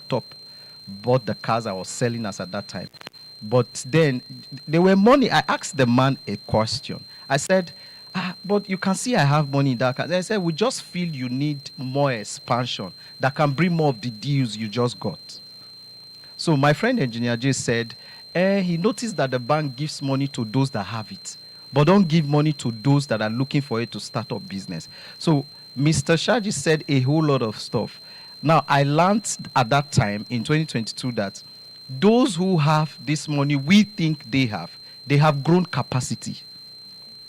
laptop, bought the cars I was selling as at that time. But then there were money. I asked the man a question. I said, but you can see I have money in that car. They said, we just feel you need more expansion that can bring more of the deals you just got. So my friend Engineer J said, he noticed that the bank gives money to those that have it, but don't give money to those that are looking for it to start up business. So Mr. Shaji said a whole lot of stuff. Now, I learned at that time in 2022 that those who have this money we think they have grown capacity,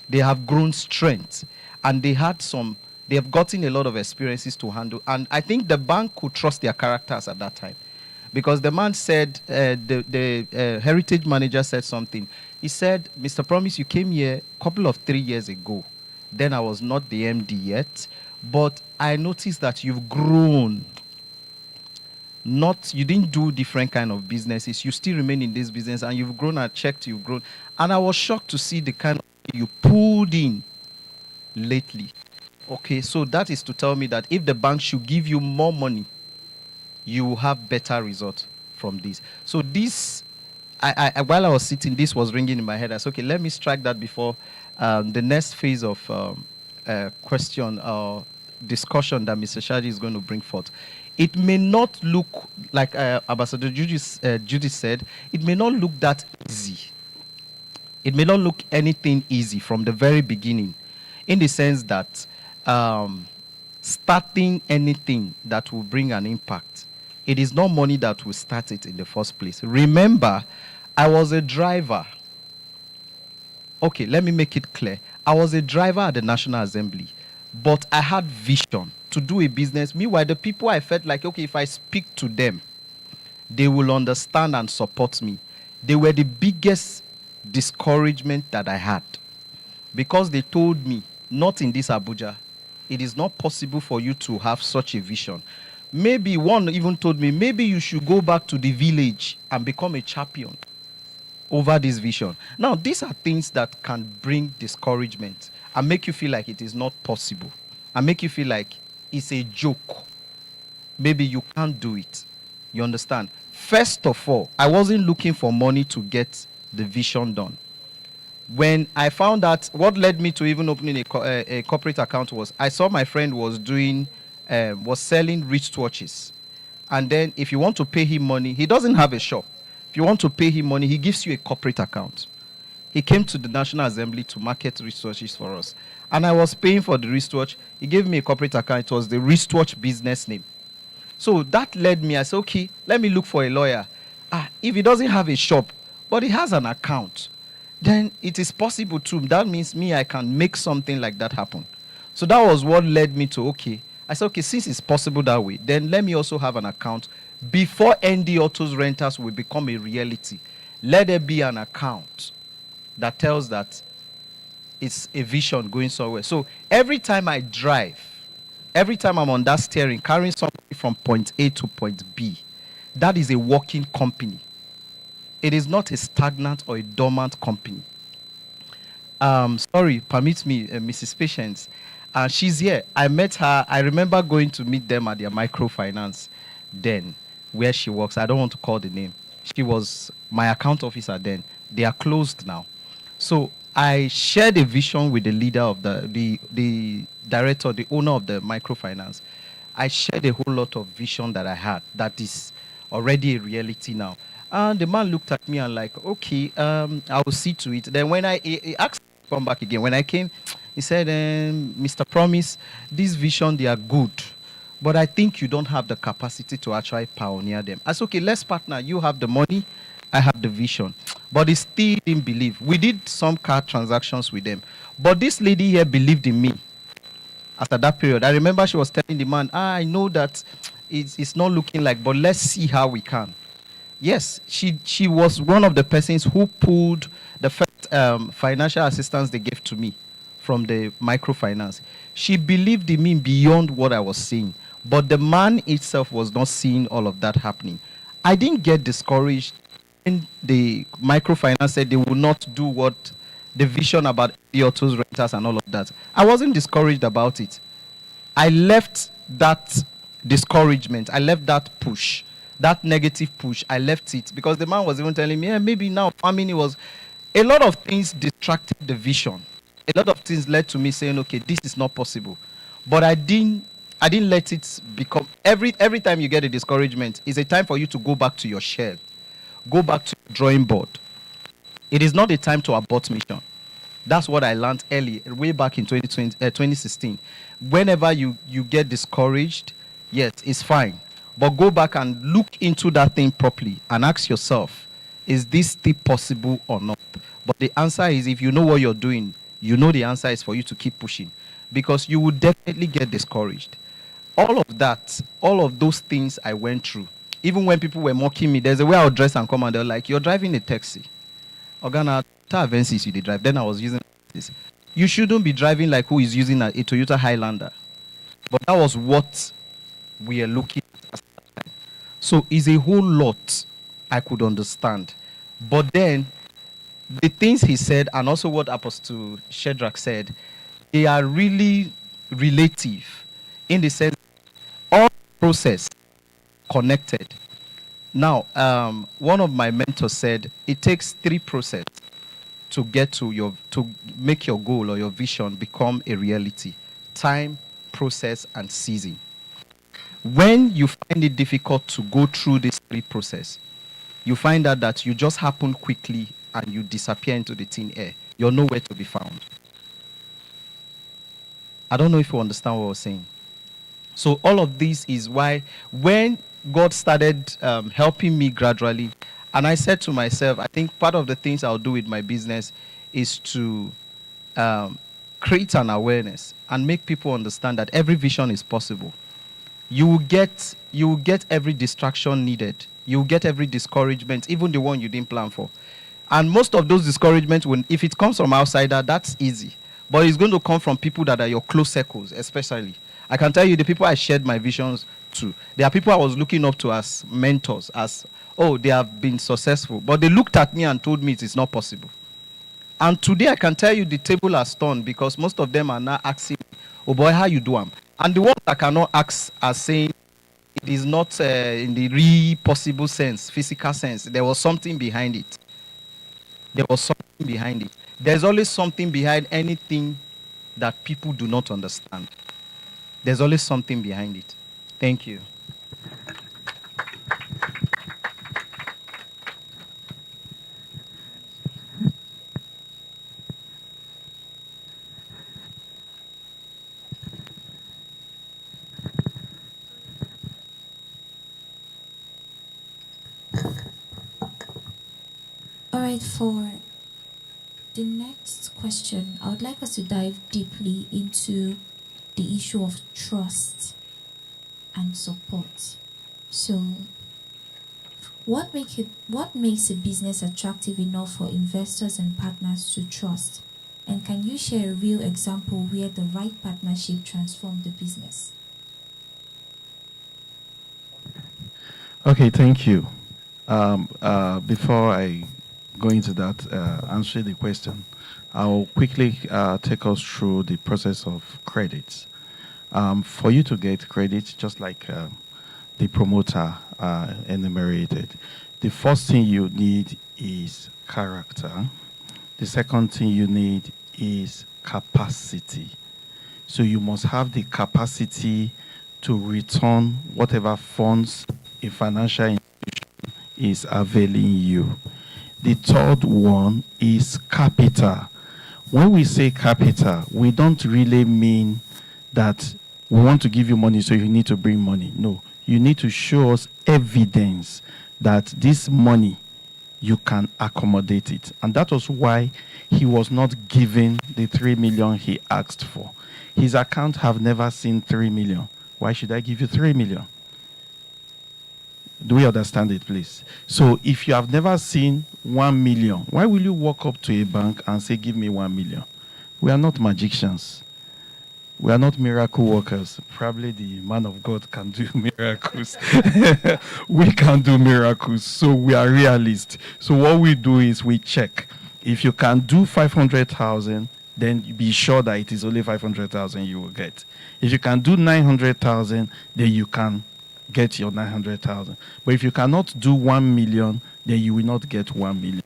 they have grown strength, and they have gotten a lot of experiences to handle. And I think the bank could trust their characters at that time. Because the man said, the heritage manager said something. He said, Mr. Promise, you came here a couple of 3 years ago. Then I was not the MD yet. But I noticed that you've grown. You didn't do different kind of businesses. You still remain in this business, and you've grown. I checked, you've grown. And I was shocked to see the kind of you pulled in lately. Okay, so that is to tell me that if the bank should give you more money, you will have better results from this. So this, while I was sitting, this was ringing in my head. I said, okay, let me strike that before the next phase of question or discussion that Mr. Shaji is going to bring forth. It may not look like Ambassador Judy said, it may not look that easy. It may not look anything easy from the very beginning, in the sense that starting anything that will bring an impact, it is not money that will start it in the first place. Remember, I was a driver. Okay, let me make it clear. I was a driver at the National Assembly, but I had vision to do a business. Meanwhile, the people, I felt like, okay, if I speak to them, they will understand and support me. They were the biggest discouragement that I had, because they told me, not in this Abuja, it is not possible for you to have such a vision. Maybe one even told me, maybe you should go back to the village and become a champion over this vision. Now, these are things that can bring discouragement and make you feel like it is not possible, and make you feel like it's a joke. Maybe you can't do it. You understand? First of all, I wasn't looking for money to get the vision done. When I found out, what led me to even opening a corporate account was, I saw my friend was selling wristwatches. And then if you want to pay him money, he doesn't have a shop. If you want to pay him money, he gives you a corporate account. He came to the National Assembly to market wristwatches for us. And I was paying for the wristwatch. He gave me a corporate account. It was the wristwatch business name. So that led me, I said, okay, let me look for a lawyer. If he doesn't have a shop, but he has an account, then it is possible too. That means I can make something like that happen. So that was what led me to, okay, I said, okay, since it's possible that way, then let me also have an account. Before ND Autos Rentals will become a reality, let there be an account that tells that it's a vision going somewhere. So every time I drive, every time I'm on that steering, carrying something from point A to point B, that is a working company. It is not a stagnant or a dormant company. Sorry, permit me, Mrs. Patience. She's here. I met her. I remember going to meet them at their microfinance then, where she works. I don't want to call the name. She was my account officer then. They are closed now. So I shared a vision with the leader of the director, the owner of the microfinance. I shared a whole lot of vision that I had that is already a reality now. And the man looked at me and like, okay, I will see to it. Then when he asked me to come back again, when I came, he said, Mr. Promise, this vision, they are good, but I think you don't have the capacity to actually pioneer them. I said, okay, let's partner. You have the money, I have the vision. But he still didn't believe. We did some car transactions with them. But this lady here believed in me after that period. I remember she was telling the man, I know that it's not looking like, but let's see how we can. Yes, she was one of the persons who pulled the first financial assistance they gave to me from the microfinance. She believed in me beyond what I was saying. But the man itself was not seeing all of that happening. I didn't get discouraged when the microfinance said they would not do what the vision about the autos renters and all of that. I wasn't discouraged about it. I left that discouragement. I left that push that negative push, I left it because the man was even telling me, yeah, maybe now farming was a lot of things distracted the vision. A lot of things led to me saying, okay, this is not possible. But I didn't let it become every time you get a discouragement, it's a time for you to go back to your shell. Go back to the drawing board. It is not a time to abort mission. That's what I learned early, way back in 2016. Whenever you get discouraged, yes, it's fine. But go back and look into that thing properly and ask yourself, is this still possible or not? But the answer is, if you know what you're doing, you know the answer is for you to keep pushing, because you will definitely get discouraged. All of that, all of those things I went through. Even when people were mocking me, there's a way I would dress and come and they're like, you're driving a taxi. Organa, Avensis you did drive. Then I was using this. You shouldn't be driving like who is using a Toyota Highlander. But that was what we are looking at. So it's a whole lot I could understand. But then the things he said and also what Apostle Shadrach said, they are really relative in the sense all process connected. Now, one of my mentors said it takes 3 processes to get to make your goal or your vision become a reality: time, process, and season. When you find it difficult to go through these 3 processes, you find out that you just happen quickly and you disappear into the thin air. You're nowhere to be found. I don't know if you understand what I was saying. So all of this is why when God started helping me gradually, and I said to myself, I think part of the things I'll do with my business is to create an awareness and make people understand that every vision is possible. You will get every distraction needed. You will get every discouragement, even the one you didn't plan for. And most of those discouragements, if it comes from outsider, that's easy. But it's going to come from people that are your close circles, especially. I can tell you the people I shared my visions to. There are people I was looking up to as mentors, as, oh, they have been successful. But they looked at me and told me it is not possible. And today I can tell you the table has turned, because most of them are now asking, oh boy, how you do them? And the ones that cannot ask are saying it is not in the real possible sense, physical sense. There was something behind it. There was something behind it. There's always something behind anything that people do not understand. There's always something behind it. Thank you. All right, for the next question, I would like us to dive deeply into the issue of trust and support. So, what makes a business attractive enough for investors and partners to trust? And can you share a real example where the right partnership transformed the business? Okay, thank you. Before I go into that, answer the question, I'll quickly take us through the process of credits. For you to get credit, just like the promoter enumerated, the first thing you need is character. The second thing you need is capacity. So you must have the capacity to return whatever funds a financial institution is availing you. The third one is capital. When we say capital, we don't really mean that we want to give you money, so you need to bring money. No, you need to show us evidence that this money, you can accommodate it. And that was why he was not given the 3 million he asked for. His account have never seen 3 million. Why should I give you 3 million? Do we understand it, please? So if you have never seen 1 million, why will you walk up to a bank and say, give me 1 million? We are not magicians. We are not miracle workers. Probably the man of God can do miracles. We can do miracles. So we are realists. So what we do is we check. If you can do 500,000, then be sure that it is only 500,000 you will get. If you can do 900,000, then you can get your 900,000. But if you cannot do 1 million, then you will not get 1 million.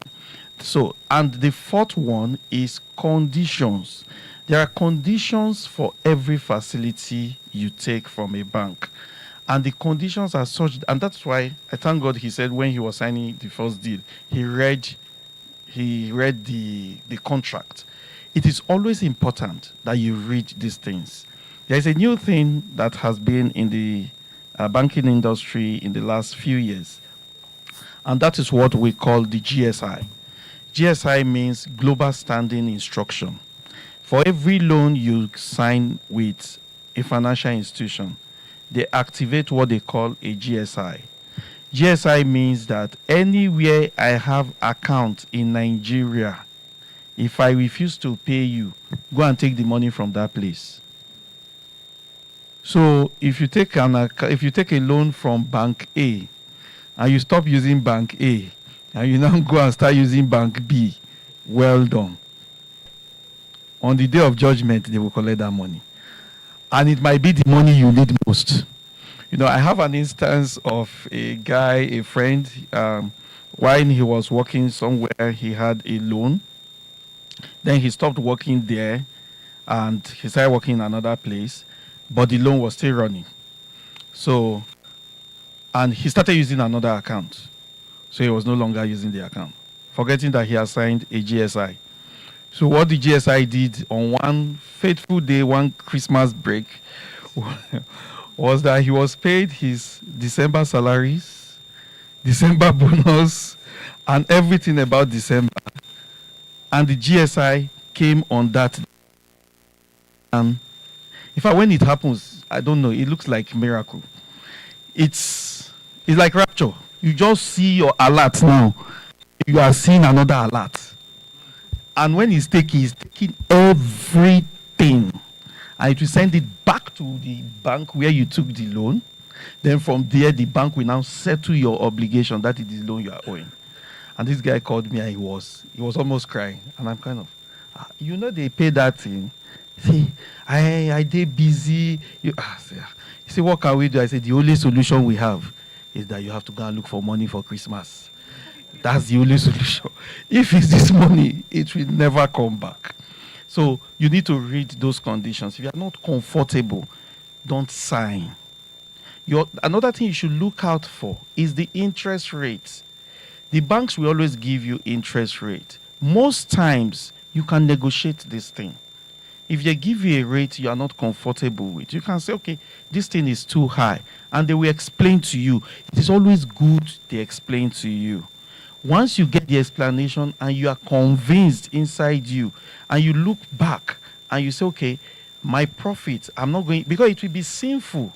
So, and the fourth one is conditions. There are conditions for every facility you take from a bank. And the conditions are such, and that's why I thank God he said when he was signing the first deal, he read the contract. It is always important that you read these things. There is a new thing that has been in the banking industry in the last few years, and that is what we call the GSI. GSI means Global Standing Instruction. For every loan you sign with a financial institution, they activate what they call a GSI. GSI means that anywhere I have account in Nigeria, if I refuse to pay you, go and take the money from that place. So if you take a loan from Bank A and you stop using Bank A and you now go and start using Bank B, well done. On the day of judgment, they will collect that money. And it might be the money you need most. You know, I have an instance of a guy, a friend, while he was working somewhere, he had a loan. Then he stopped working there and he started working in another place, but the loan was still running. So, and he started using another account. So he was no longer using the account, forgetting that he had signed a GSI. So what the GSI did on one fateful day, one Christmas break, was that he was paid his December salaries, December bonus, and everything about December. And the GSI came on that. And in fact, when it happens, I don't know, it looks like a miracle. It's like rapture. You just see your alert now. You are seeing another alert. And when he's taking everything. And it will send it back to the bank where you took the loan. Then from there, the bank will now settle your obligation. That is the loan you are owing. And this guy called me and he was almost crying. And I'm kind of, they pay that thing. See, I did busy. He said, what can we do? I said, the only solution we have is that you have to go and look for money for Christmas. That's the only solution. If it's this money, it will never come back. So you need to read those conditions. If you are not comfortable, don't sign. Another thing you should look out for is the interest rate. The banks will always give you interest rate. Most times, you can negotiate this thing. If they give you a rate you are not comfortable with, you can say, okay, this thing is too high. And they will explain to you. It is always good they explain to you. Once you get the explanation and you are convinced inside you, and you look back and you say, okay, my profit, I'm not going, because it will be sinful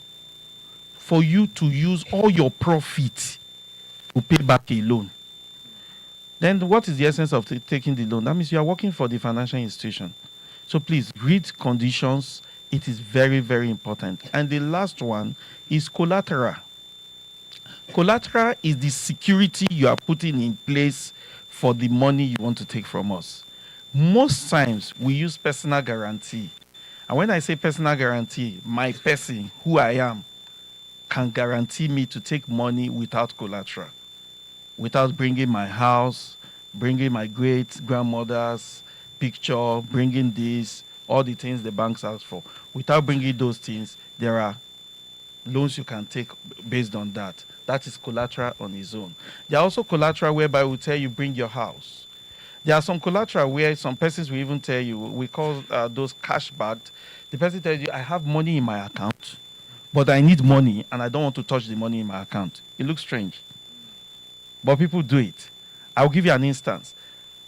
for you to use all your profit to pay back a loan. Then what is the essence of taking the loan? That means you are working for the financial institution. So please read conditions. It is very, very important. And the last one is collateral. Collateral is the security you are putting in place for the money you want to take from us. Most times we use personal guarantee. And when I say personal guarantee, my person, who I am, can guarantee me to take money without collateral, without bringing my house, bringing my great-grandmother's picture, bringing this, all the things the banks ask for. Without bringing those things, there are loans you can take based on that. That is collateral on its own. There are also collateral whereby we tell you bring your house. There are some collateral where some persons will even tell you, we call those cash backed. The person tells you, I have money in my account, but I need money and I don't want to touch the money in my account. It looks strange, but people do it. I'll give you an instance.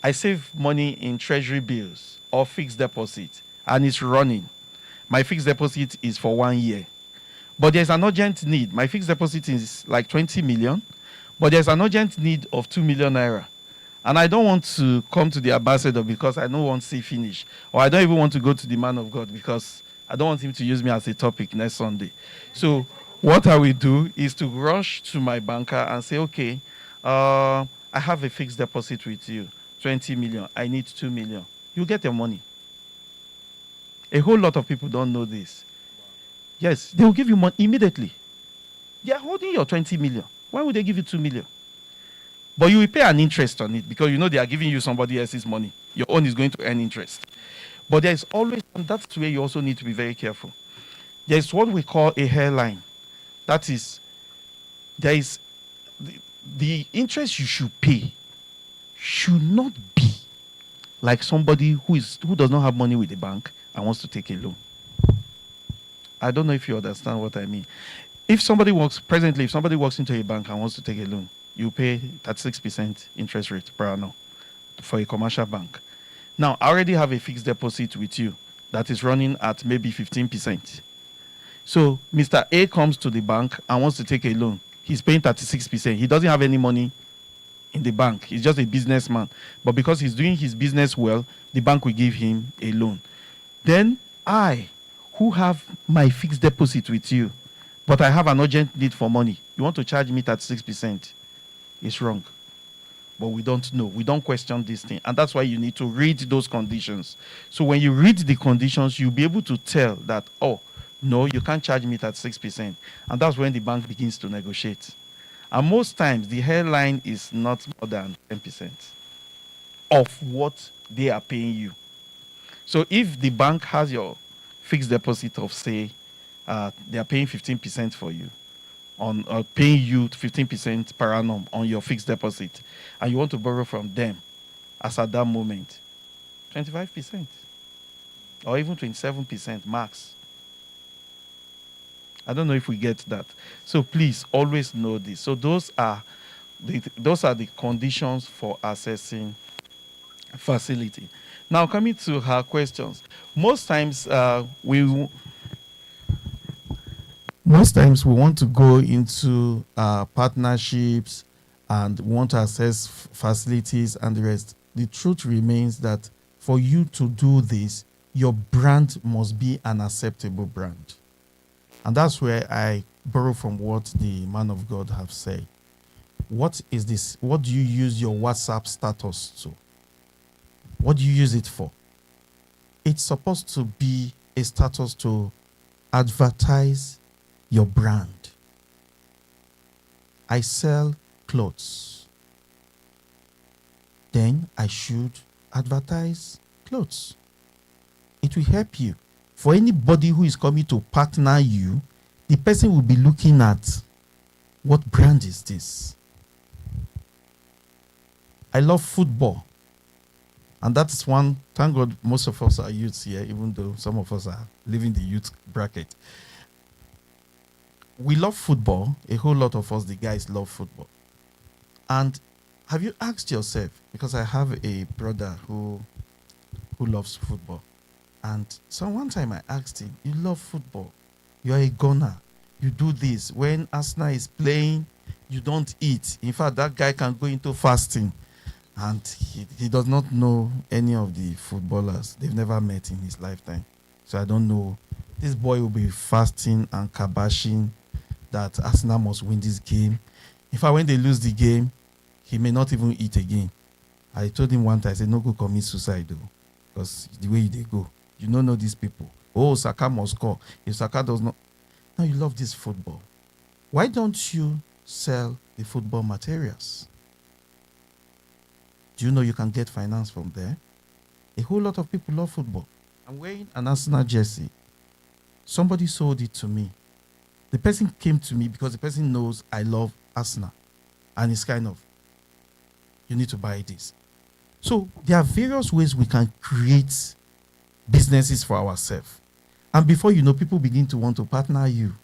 I save money in treasury bills or fixed deposit and it's running. My fixed deposit is for 1 year. But there's an urgent need. My fixed deposit is like 20 million, but there's an urgent need of 2 million naira. And I don't want to come to the ambassador because I don't want to see finish. Or I don't even want to go to the man of God because I don't want him to use me as a topic next Sunday. So what I will do is to rush to my banker and say, okay, I have a fixed deposit with you, 20 million. I need 2 million. You get your money. A whole lot of people don't know this. Yes, they will give you money immediately. They are holding your 20 million. Why would they give you 2 million? But you will pay an interest on it because you know they are giving you somebody else's money. Your own is going to earn interest. But there's always, and that's where you also need to be very careful. There's what we call a hairline. That is, there is the interest you should pay should not be like somebody who does not have money with the bank and wants to take a loan. I don't know if you understand what I mean. If somebody walks into a bank and wants to take a loan, you pay 36% interest rate per annum for a commercial bank. Now, I already have a fixed deposit with you that is running at maybe 15%. So Mr. A comes to the bank and wants to take a loan. He's paying 36%. He doesn't have any money in the bank. He's just a businessman. But because he's doing his business well, the bank will give him a loan. Then I, who have my fixed deposit with you, but I have an urgent need for money, you want to charge me 36%. It's wrong. But we don't know. We don't question this thing. And that's why you need to read those conditions. So when you read the conditions, you'll be able to tell that, oh, no, you can't charge me 36%. And that's when the bank begins to negotiate. And most times, the hairline is not more than 10% of what they are paying you. So if the bank has your fixed deposit of, say, they are paying 15% for you, on paying you 15% per annum on your fixed deposit, and you want to borrow from them as at that moment, 25% or even 27% max. I don't know if we get that. So please always know this. So those are the conditions for accessing facility. Now coming to her questions, most times we want to go into partnerships and want to access facilities and the rest. The truth remains that for you to do this, your brand must be an acceptable brand. And that's where I borrow from what the man of God have said. What is this? What do you use your WhatsApp status to? What do you use it for? It's supposed to be a status to advertise your brand. I sell clothes. Then I should advertise clothes. It will help you. For anybody who is coming to partner you, the person will be looking at, what brand is this? I love football. And that's one, thank God most of us are youths here, even though some of us are living the youth bracket. We love football. A whole lot of us, the guys, love football. And have you asked yourself, because I have a brother who loves football, and so one time I asked him, you love football, you're a gunner, you do this. When Arsenal is playing, you don't eat. In fact, that guy can go into fasting. And he does not know any of the footballers. They've never met in his lifetime. So I don't know. This boy will be fasting and kabashing that Arsenal must win this game. In fact, when they lose the game, he may not even eat again. I told him one time, I said, no, go commit suicide though. Because the way they go, you don't know these people. Oh, Saka must score. If Saka does not. Now you love this football. Why don't you sell the football materials? Do you know you can get finance from there? A whole lot of people love football. I'm wearing an Arsenal jersey. Somebody sold it to me. The person came to me because the person knows I love Arsenal. And it's kind of, you need to buy this. So there are various ways we can create businesses for ourselves. And before you know, people begin to want to partner you.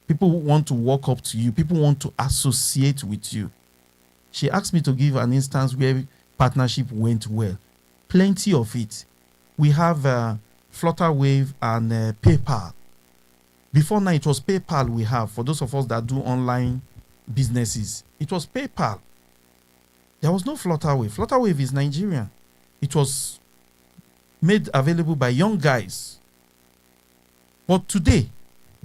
People want to walk up to you. People want to associate with you. She asked me to give an instance where partnership went well. Plenty of it. We have Flutterwave and PayPal. Before now, it was PayPal we have. For those of us that do online businesses, it was PayPal. There was no Flutterwave. Flutterwave is Nigerian. It was made available by young guys. But today,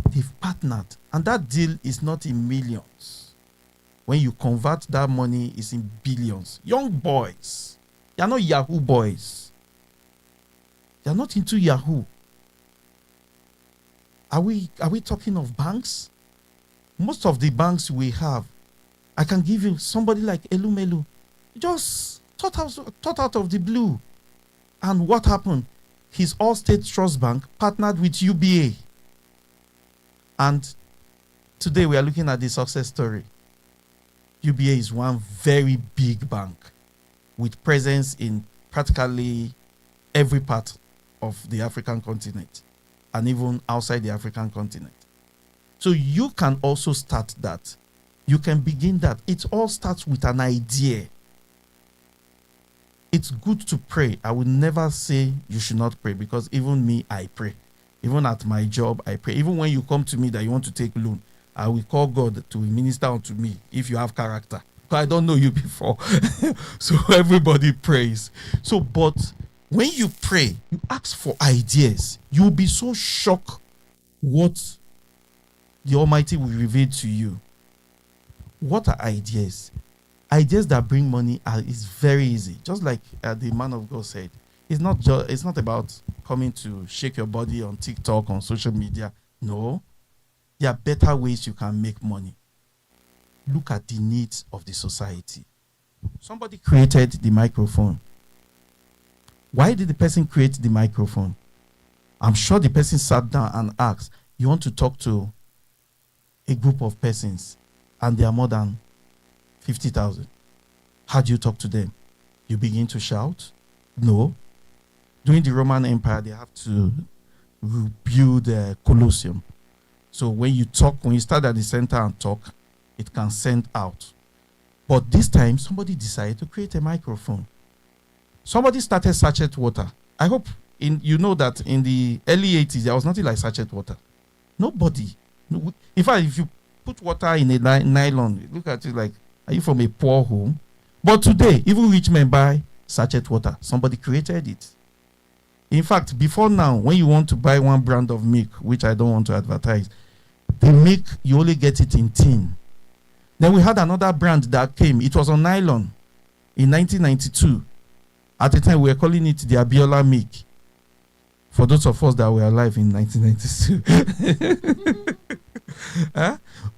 they've partnered. And that deal is not in millions. When you convert that money, it's in billions. Young boys. They are not Yahoo boys. They are not into Yahoo. Are we talking of banks? most of the banks we have, I can give you somebody like Elumelu, just thought out of the blue. And what happened? His All-State Trust Bank partnered with UBA. And today we are looking at the success story. UBA is one very big bank with presence in practically every part of the African continent and even outside the African continent. So you can also start that. You can begin that. It all starts with an idea. It's good to pray. I will never say you should not pray, because even me, I pray. Even at my job, I pray. Even when you come to me that you want to take loan, I will call God to minister unto me if you have character. Because I don't know you before. So everybody prays. So, but when you pray, you ask for ideas. You'll be so shocked what the Almighty will reveal to you. What are ideas? Ideas that bring money is very easy. Just like the man of God said, it's not about coming to shake your body on TikTok, on social media. No, there are better ways you can make money. Look at the needs of the society. Somebody created the microphone. Why did the person create the microphone? I'm sure the person sat down and asked, you want to talk to a group of persons and they are more than 50,000. How do you talk to them? You begin to shout? No. During the Roman Empire, they have to build a Colosseum. So when you start at the center and talk, it can send out. But this time, somebody decided to create a microphone. Somebody started sachet water. I hope you know that in the early 80s, there was nothing like sachet water. Nobody. In fact, if you put water in a nylon, look at it like, are you from a poor home? But today, even rich men buy sachet water. Somebody created it. In fact, before now, when you want to buy one brand of milk, which I don't want to advertise, the milk, you only get it in tin. Then we had another brand that came. It was on nylon in 1992. At the time, we were calling it the Abiola milk. For those of us that were alive in 1992.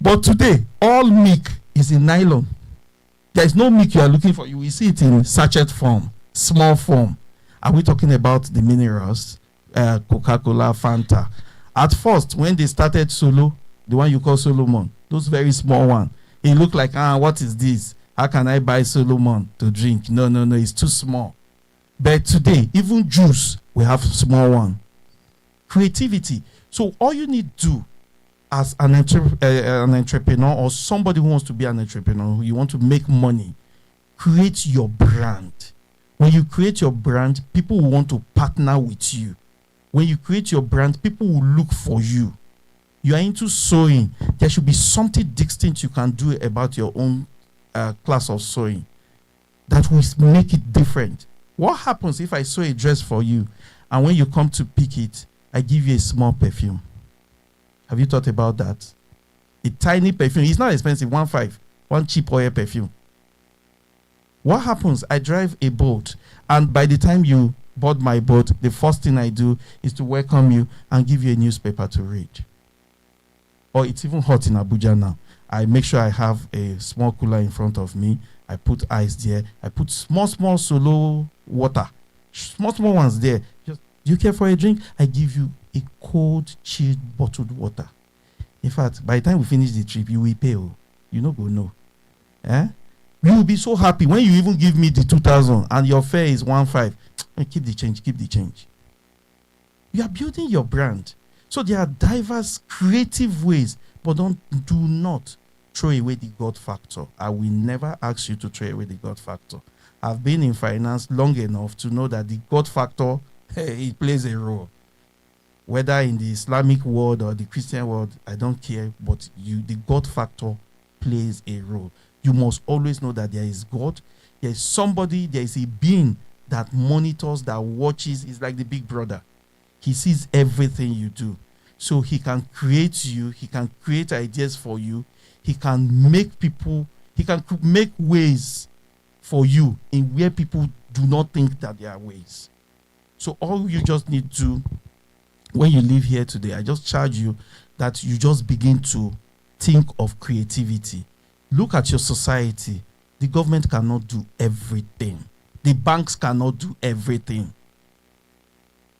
But today, all milk is in nylon. There is no milk you are looking for. You will see it in sachet form, small form. Are we talking about the minerals? Coca-Cola, Fanta. At first, when they started Solo, the one you call Solomon, those very small one, it looked like, what is this? How can I buy Solomon to drink? No, it's too small. But today, even juice, we have small one. Creativity. So all you need to do as an entrepreneur or somebody who wants to be an entrepreneur, you want to make money, create your brand. When you create your brand, people will want to partner with you. When you create your brand, people will look for you. You are into sewing. There should be something distinct you can do about your own class of sewing that will make it different. What happens if I sew a dress for you and when you come to pick it, I give you a small perfume? Have you thought about that? A tiny perfume. It's not expensive. 1.5. One cheap oil perfume. What happens? I drive a boat, and by the time you board my boat, the first thing I do is to welcome you and give you a newspaper to read. Or it's even hot in Abuja now. I make sure I have a small cooler in front of me. I put ice there. I put small solo water. Small ones there. Just, do you care for a drink? I give you a cold, chilled, bottled water. In fact, by the time we finish the trip, you will pay. You no go know. You will be so happy when you even give me the 2,000 and your fare is 1.5. Keep the change. You are building your brand. So there are diverse creative ways, but do not throw away the God factor. I will never ask you to throw away the God factor. I've been in finance long enough to know that the God factor, it plays a role. Whether in the Islamic world or the Christian world, I don't care, but the God factor plays a role. You must always know that there is God, there is somebody, there is a being that monitors, that watches. It's like the big brother. He sees everything you do. So he can create you, he can create ideas for you, he can make ways for you in where people do not think that there are ways. So all you just need to, when you leave here today, I just charge you that you just begin to think of creativity. Look at your society. The government cannot do everything. The banks cannot do everything.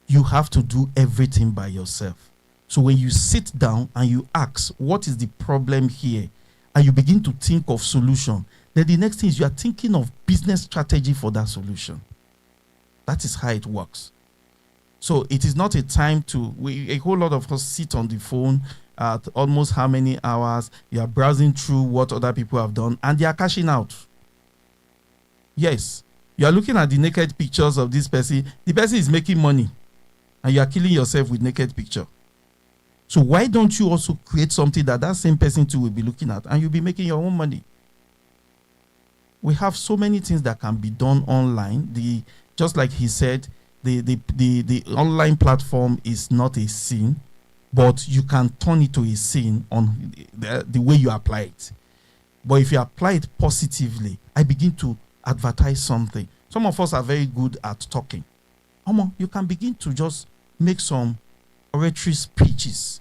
You have to do everything by yourself. So when you sit down and you ask, what is the problem here? And you begin to think of solution, then the next thing is you are thinking of business strategy for that solution. That is how it works. So it is not a time to, a whole lot of us sit on the phone at almost how many hours, you are browsing through what other people have done, and they are cashing out. Yes, you are looking at the naked pictures of this person. The person is making money, and you are killing yourself with naked picture. So why don't you also create something that that same person too will be looking at, and you'll be making your own money? We have so many things that can be done online. Just like he said, the online platform is not a sin, but you can turn it to a sin on the way you apply it. But if you apply it positively, I begin to advertise something. Some of us are very good at talking. You can begin to just make some oratory speeches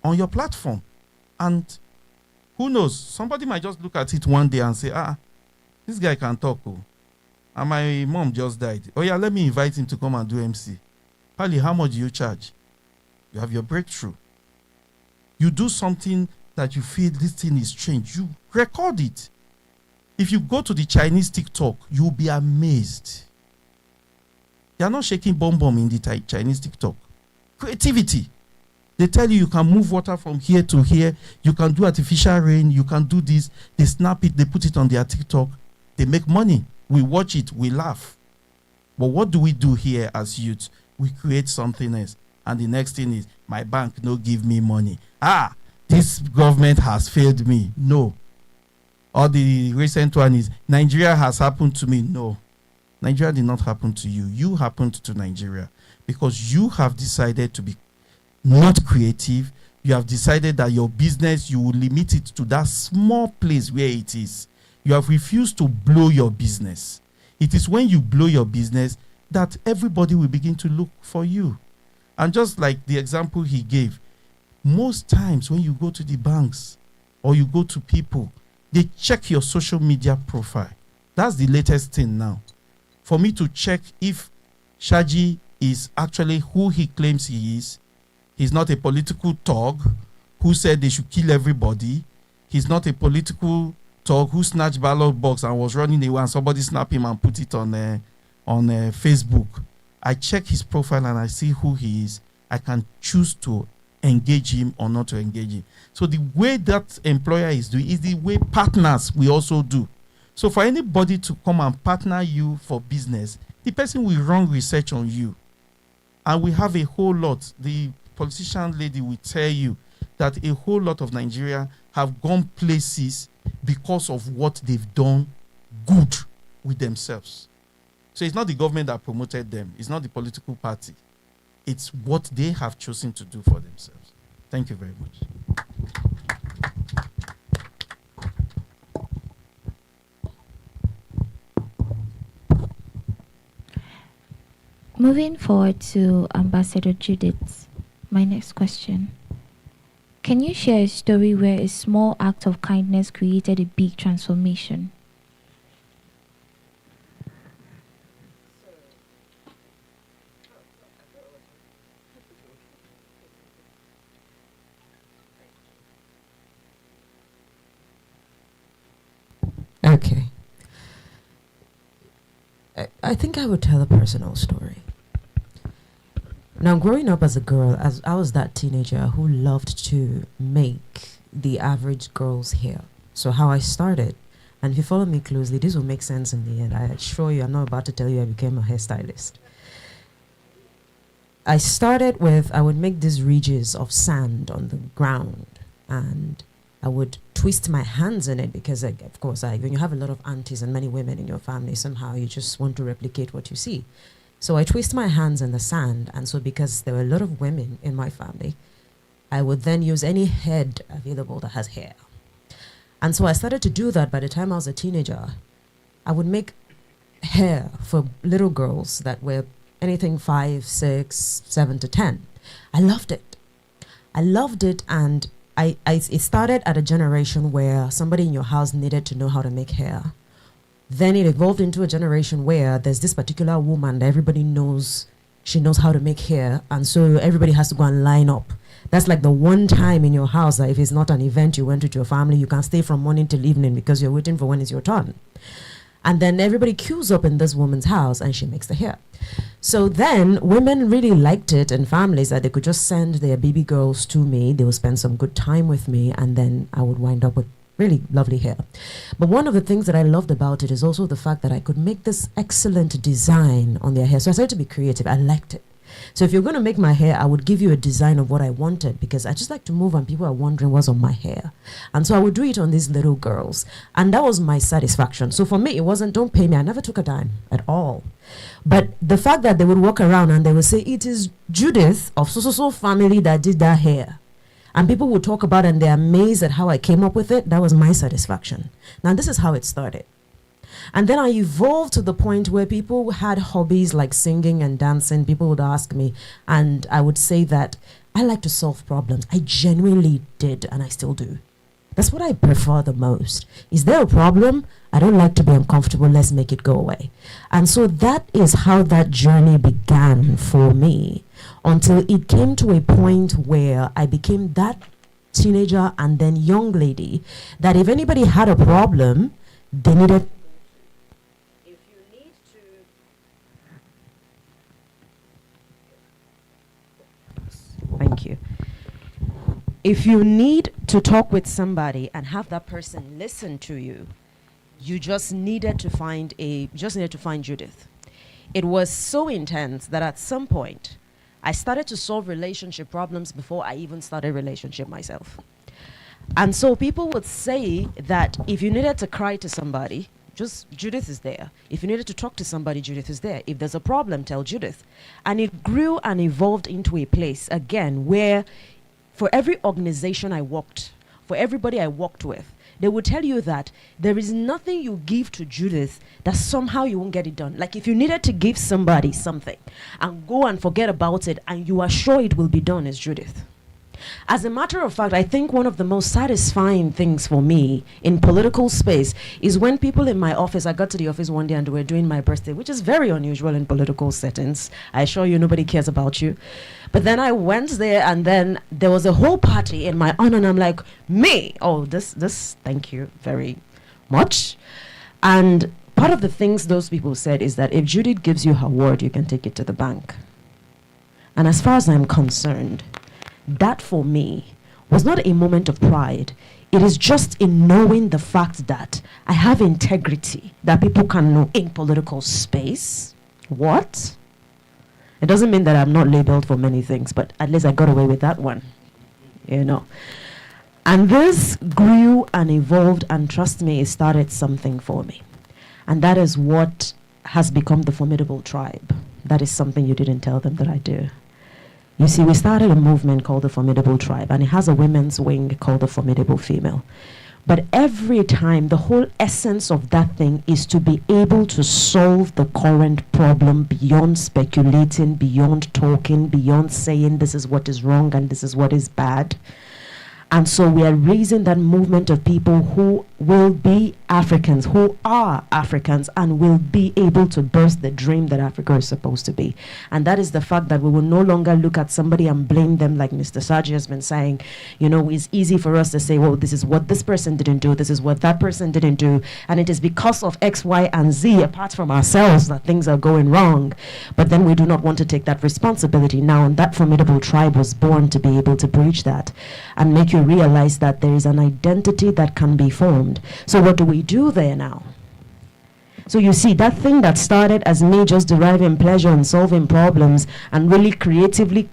on your platform. And who knows, somebody might just look at it one day and say, this guy can talk. And my mom just died. Oh yeah, let me invite him to come and do MC. Pali, how much do you charge? You have your breakthrough. You do something that you feel this thing is strange. You record it. If you go to the Chinese TikTok, you'll be amazed. They are not shaking bomb in the Chinese TikTok. Creativity. They tell you can move water from here to here. You can do artificial rain. You can do this. They snap it. They put it on their TikTok. They make money. We watch it. We laugh. But what do we do here as youth? We create something else. And the next thing is, my bank no give me money. This government has failed me. No. Or the recent one is, Nigeria has happened to me. No. Nigeria did not happen to you. You happened to Nigeria because you have decided to be not creative. You have decided that your business, you will limit it to that small place where it is. You have refused to blow your business. It is when you blow your business that everybody will begin to look for you. And just like the example he gave, most times when you go to the banks or you go to people, they check your social media profile. That's the latest thing now. For me to check if Shaji is actually who he claims he is. He's not a political thug who said they should kill everybody. He's not a political thug who snatched ballot box and was running away and somebody snapped him and put it on Facebook. I check his profile and I see who he is. I can choose to engage him or not to engage him. So the way that employer is doing is the way partners we also do. So for anybody to come and partner you for business, the person will run research on you. And we have a whole lot. The politician lady will tell you that a whole lot of Nigeria have gone places because of what they've done good with themselves. So it's not the government that promoted them. It's not the political party. It's what they have chosen to do for themselves. Thank you very much. Moving forward to Ambassador Judith, my next question. Can you share a story where a small act of kindness created a big transformation? Okay. I think I would tell a personal story. Now, growing up as a girl, as I was that teenager who loved to make the average girl's hair. So how I started, and if you follow me closely, this will make sense in the end. I assure you, I'm not about to tell you I became a hairstylist. I started with, I would make these ridges of sand on the ground, and I would twist my hands in it because, of course, when you have a lot of aunties and many women in your family, somehow you just want to replicate what you see. So I twist my hands in the sand, and so because there were a lot of women in my family, I would then use any head available that has hair. And so I started to do that by the time I was a teenager. I would make hair for little girls that were anything 5, 6, 7 to 10. I loved it. And it started at a generation where somebody in your house needed to know how to make hair. Then it evolved into a generation where there's this particular woman that everybody knows, she knows how to make hair, and so everybody has to go and line up. That's like the one time in your house that if it's not an event you went with your family, you can stay from morning till evening because you're waiting for when it's your turn. And then everybody queues up in this woman's house and she makes the hair. So then women really liked it, and families, that they could just send their baby girls to me. They would spend some good time with me, and then I would wind up with really lovely hair. But one of the things that I loved about it is also the fact that I could make this excellent design on their hair. So I started to be creative. I liked it. So if you're going to make my hair, I would give you a design of what I wanted, because I just like to move and people are wondering what's on my hair. And so I would do it on these little girls. And that was my satisfaction. So for me, it wasn't, don't pay me. I never took a dime at all. But the fact that they would walk around and they would say, it is Judith of so-so-so family that did that hair. And people would talk about it and they're amazed at how I came up with it. That was my satisfaction. Now, this is how it started. And then I evolved to the point where people had hobbies like singing and dancing. People would ask me, and I would say that I like to solve problems. I genuinely did, and I still do. That's what I prefer the most. Is there a problem? I don't like to be uncomfortable. Let's make it go away. And so that is how that journey began for me, until it came to a point where I became that teenager and then young lady that if anybody had a problem, they needed. If you need to. Thank you. If you need to talk with somebody and have that person listen to you, you just needed to find Judith. It was so intense that at some point I started to solve relationship problems before I even started a relationship myself. And so people would say that if you needed to cry to somebody, just Judith is there. If you needed to talk to somebody, Judith is there. If there's a problem, tell Judith. And it grew and evolved into a place, again, where for every organization I worked, for everybody I worked with, they would tell you that there is nothing you give to Judith that somehow you won't get it done. Like if you needed to give somebody something and go and forget about it and you are sure it will be done, is Judith. As a matter of fact, I think one of the most satisfying things for me in political space is when people in my office, I got to the office one day and they were doing my birthday, which is very unusual in political settings. I assure you nobody cares about you. But then I went there and then there was a whole party in my honor and I'm like, me? Oh, this, thank you very much. And part of the things those people said is that if Judith gives you her word, you can take it to the bank. And as far as I'm concerned, that for me was not a moment of pride. It is just in knowing the fact that I have integrity that people can know in political space. What? It doesn't mean that I'm not labeled for many things, but at least I got away with that one, you know. And this grew and evolved, and trust me, it started something for me. And that is what has become the Formidable Tribe. That is something you didn't tell them that I do. You see, we started a movement called the Formidable Tribe, and it has a women's wing called the Formidable Female. But every time, the whole essence of that thing is to be able to solve the current problem beyond speculating, beyond talking, beyond saying this is what is wrong and this is what is bad. And so we are raising that movement of people who will be Africans, who are Africans, and will be able to burst the dream that Africa is supposed to be. And that is the fact that we will no longer look at somebody and blame them like Mr. Saji has been saying. You know, it's easy for us to say, well, this is what this person didn't do, this is what that person didn't do, and it is because of X, Y, and Z, apart from ourselves, that things are going wrong. But then we do not want to take that responsibility now, and that Formidable Tribe was born to be able to breach that and make you realize that there is an identity that can be formed. So what do we do there now? So you see, that thing that started as me just deriving pleasure and solving problems and really creatively,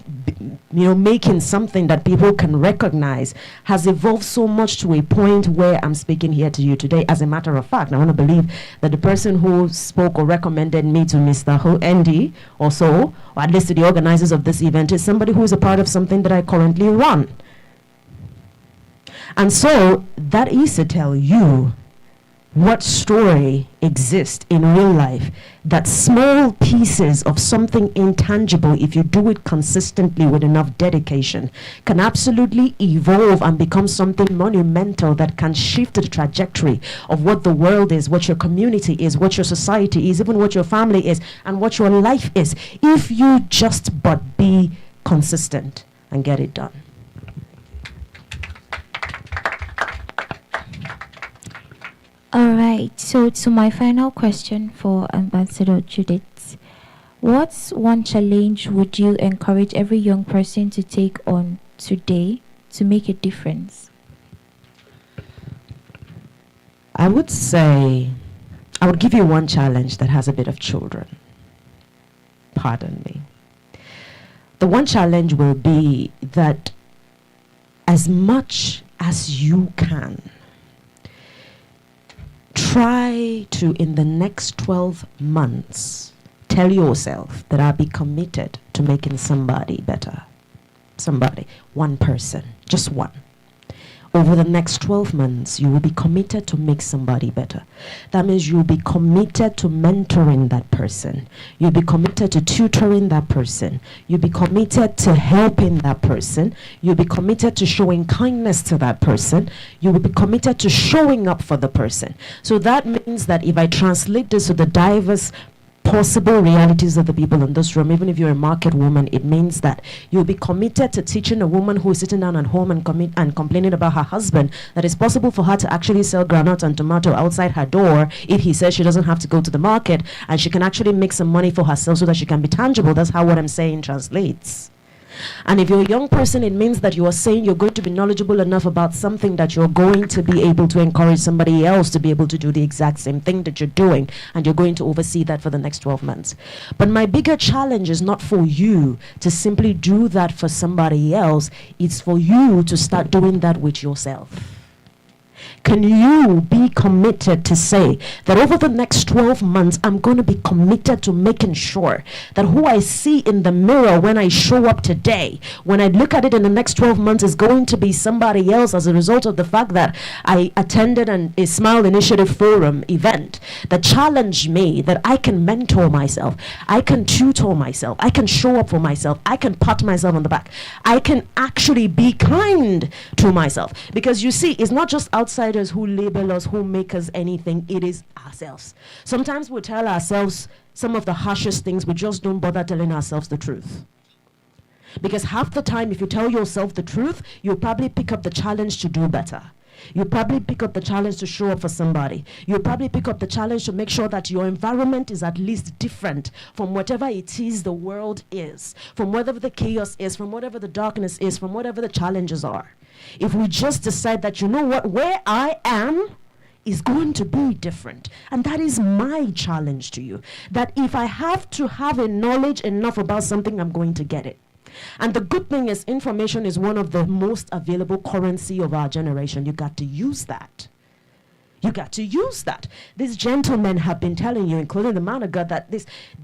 making something that people can recognize has evolved so much to a point where I'm speaking here to you today. As a matter of fact, I want to believe that the person who spoke or recommended me to Mr. Andy or so, or at least to the organizers of this event, is somebody who is a part of something that I currently run. And so that is to tell you what story exists in real life that small pieces of something intangible, if you do it consistently with enough dedication, can absolutely evolve and become something monumental that can shift the trajectory of what the world is, what your community is, what your society is, even what your family is, and what your life is, if you just but be consistent and get it done. All right. So my final question for Ambassador Judith. What's one challenge would you encourage every young person to take on today to make a difference? I would say, I would give you one challenge that has a bit of children. Pardon me. The one challenge will be that as much as you can, try to, in the next 12 months, tell yourself that I'll be committed to making somebody better. Somebody, one person, just one. Over the next 12 months, you will be committed to make somebody better. That means you'll be committed to mentoring that person. You'll be committed to tutoring that person. You'll be committed to helping that person. You'll be committed to showing kindness to that person. You will be committed to showing up for the person. So that means that if I translate this to the diverse possible realities of the people in this room, even if you're a market woman, it means that you'll be committed to teaching a woman who is sitting down at home and complaining about her husband that it's possible for her to actually sell granite and tomato outside her door if he says she doesn't have to go to the market, and she can actually make some money for herself so that she can be tangible. That's how what I'm saying translates. And if you're a young person, it means that you are saying you're going to be knowledgeable enough about something that you're going to be able to encourage somebody else to be able to do the exact same thing that you're doing, and you're going to oversee that for the next 12 months. But my bigger challenge is not for you to simply do that for somebody else. It's for you to start doing that with yourself. Can you be committed to say that over the next 12 months, I'm going to be committed to making sure that who I see in the mirror when I show up today, when I look at it in the next 12 months, is going to be somebody else as a result of the fact that I attended a Smile Initiative Forum event that challenged me that I can mentor myself, I can tutor myself, I can show up for myself, I can pat myself on the back, I can actually be kind to myself. Because you see, it's not just outsiders who label us, who make us anything, it is ourselves. Sometimes we tell ourselves some of the harshest things, we just don't bother telling ourselves the truth. Because half the time, if you tell yourself the truth, you'll probably pick up the challenge to do better. You'll probably pick up the challenge to show up for somebody. You'll probably pick up the challenge to make sure that your environment is at least different from whatever it is the world is, from whatever the chaos is, from whatever the darkness is, from whatever the challenges are. If we just decide that, you know what, where I am is going to be different. And that is my challenge to you. That if I have to have a knowledge enough about something, I'm going to get it. And the good thing is, information is one of the most available currency of our generation. You got to use that. You got to use that. These gentlemen have been telling you, including the man of God, that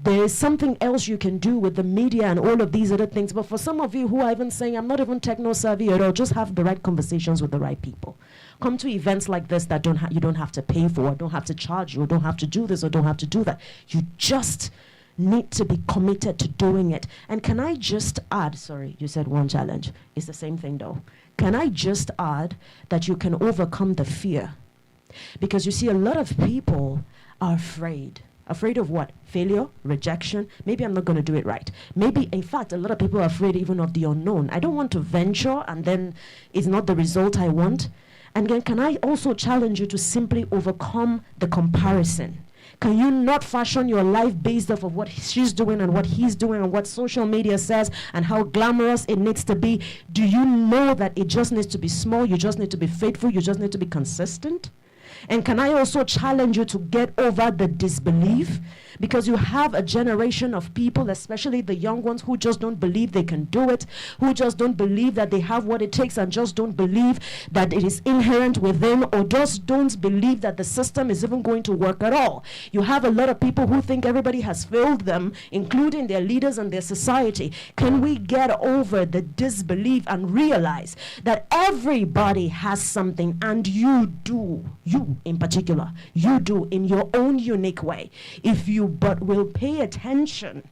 there is something else you can do with the media and all of these other things. But for some of you who are even saying, I'm not even techno-savvy at all, just have the right conversations with the right people. Come to events like this that you don't have to pay for, or don't have to charge you, or don't have to do this, or don't have to do that. You just need to be committed to doing it. And can I just add, sorry, you said one challenge. It's the same thing though. Can I just add that you can overcome the fear? Because you see, a lot of people are afraid. Afraid of what? Failure, rejection. Maybe I'm not going to do it right. Maybe, in fact, a lot of people are afraid even of the unknown. I don't want to venture and then it's not the result I want. And again, can I also challenge you to simply overcome the comparison? Can you not fashion your life based off of what she's doing and what he's doing and what social media says and how glamorous it needs to be? Do you know that it just needs to be small? You just need to be faithful. You just need to be consistent. And can I also challenge you to get over the disbelief? Because you have a generation of people, especially the young ones, who just don't believe they can do it, who just don't believe that they have what it takes, and just don't believe that it is inherent within, or just don't believe that the system is even going to work at all. You have a lot of people who think everybody has failed them, including their leaders and their society. Can we get over the disbelief and realize that everybody has something, and you do. You you in particular, you do in your own unique way, if you but will pay attention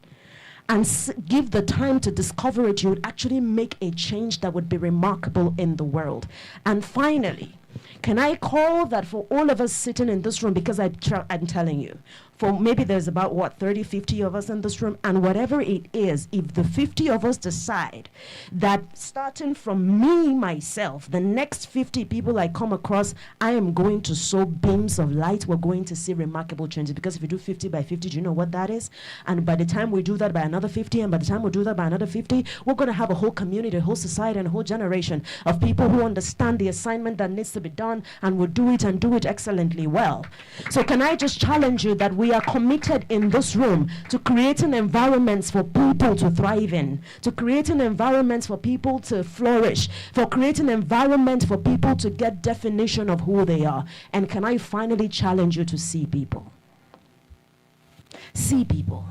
and give the time to discover it, you would actually make a change that would be remarkable in the world. And finally, can I call that for all of us sitting in this room, because I'm telling you, for maybe there's about 30, 50 of us in this room, and whatever it is, if the 50 of us decide that starting from me, myself, the next 50 people I come across, I am going to sow beams of light, we're going to see remarkable changes. Because if you do 50 by 50, do you know what that is? And by the time we do that by another 50, and by the time we do that by another 50, we're going to have a whole community, a whole society, and a whole generation of people who understand the assignment that needs to be done and will do it and do it excellently well. So can I just challenge you that we are committed in this room to creating environments for people to thrive in, to creating environments for people to flourish, for creating environments for people to get definition of who they are. And can I finally challenge you to see people? See people.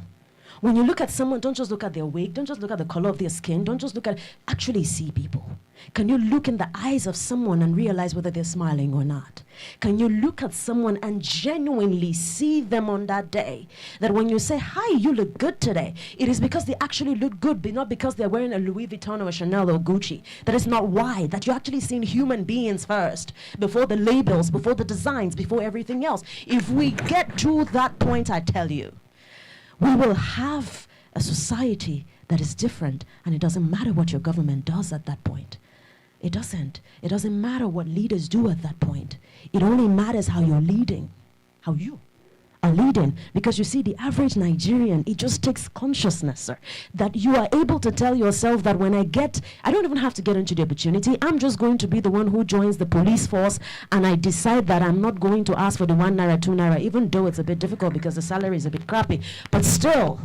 When you look at someone, don't just look at their wig, don't just look at the color of their skin, don't just look at, actually see people. Can you look in the eyes of someone and realize whether they're smiling or not? Can you look at someone and genuinely see them on that day? That when you say, hi, you look good today, it is because they actually look good, but not because they're wearing a Louis Vuitton or a Chanel or Gucci. That is not why. That you're actually seeing human beings first, before the labels, before the designs, before everything else. If we get to that point, I tell you, we will have a society that is different, and it doesn't matter what your government does at that point. It doesn't. It doesn't matter what leaders do at that point. It only matters how you're leading, how you are leading. Because you see, the average Nigerian, it just takes consciousness, sir, that you are able to tell yourself that when I don't even have to get into the opportunity. I'm just going to be the one who joins the police force, and I decide that I'm not going to ask for the 1 naira, 2 naira, even though it's a bit difficult because the salary is a bit crappy. But still,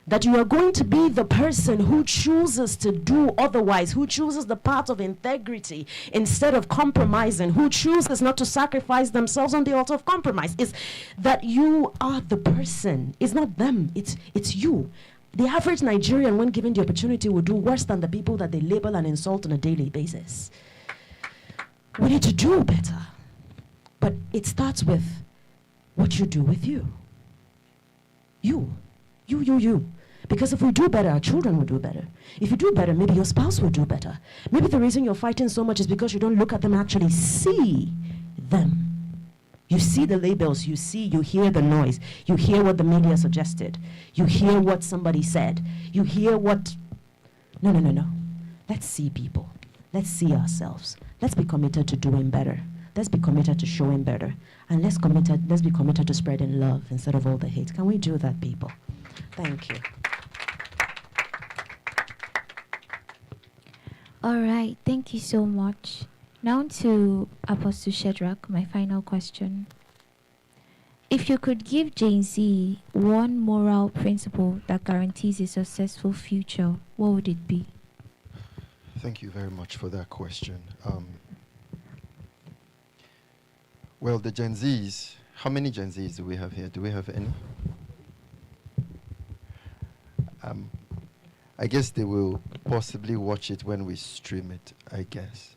that you are going to be the person who chooses to do otherwise, who chooses the path of integrity instead of compromising, who chooses not to sacrifice themselves on the altar of compromise. Is that you are the person. It's not them, it's you. The average Nigerian, when given the opportunity, will do worse than the people that they label and insult on a daily basis. We need to do better. But it starts with what you do with you. You. Because if we do better, our children will do better. If you do better, maybe your spouse will do better. Maybe the reason you're fighting so much is because you don't look at them and actually see them. You see the labels, you hear the noise, you hear what the media suggested, you hear what somebody said, you hear what... No. Let's see people. Let's see ourselves. Let's be committed to doing better. Let's be committed to showing better. And let's be committed to spreading love instead of all the hate. Can we do that, people? Thank you. All right, thank you so much. Now to Apostle Shadrach, my final question. If you could give Gen Z one moral principle that guarantees a successful future, what would it be? Thank you very much for that question. Well, the Gen Zs, how many Gen Zs do we have here? Do we have any? I guess they will possibly watch it when we stream it, I guess.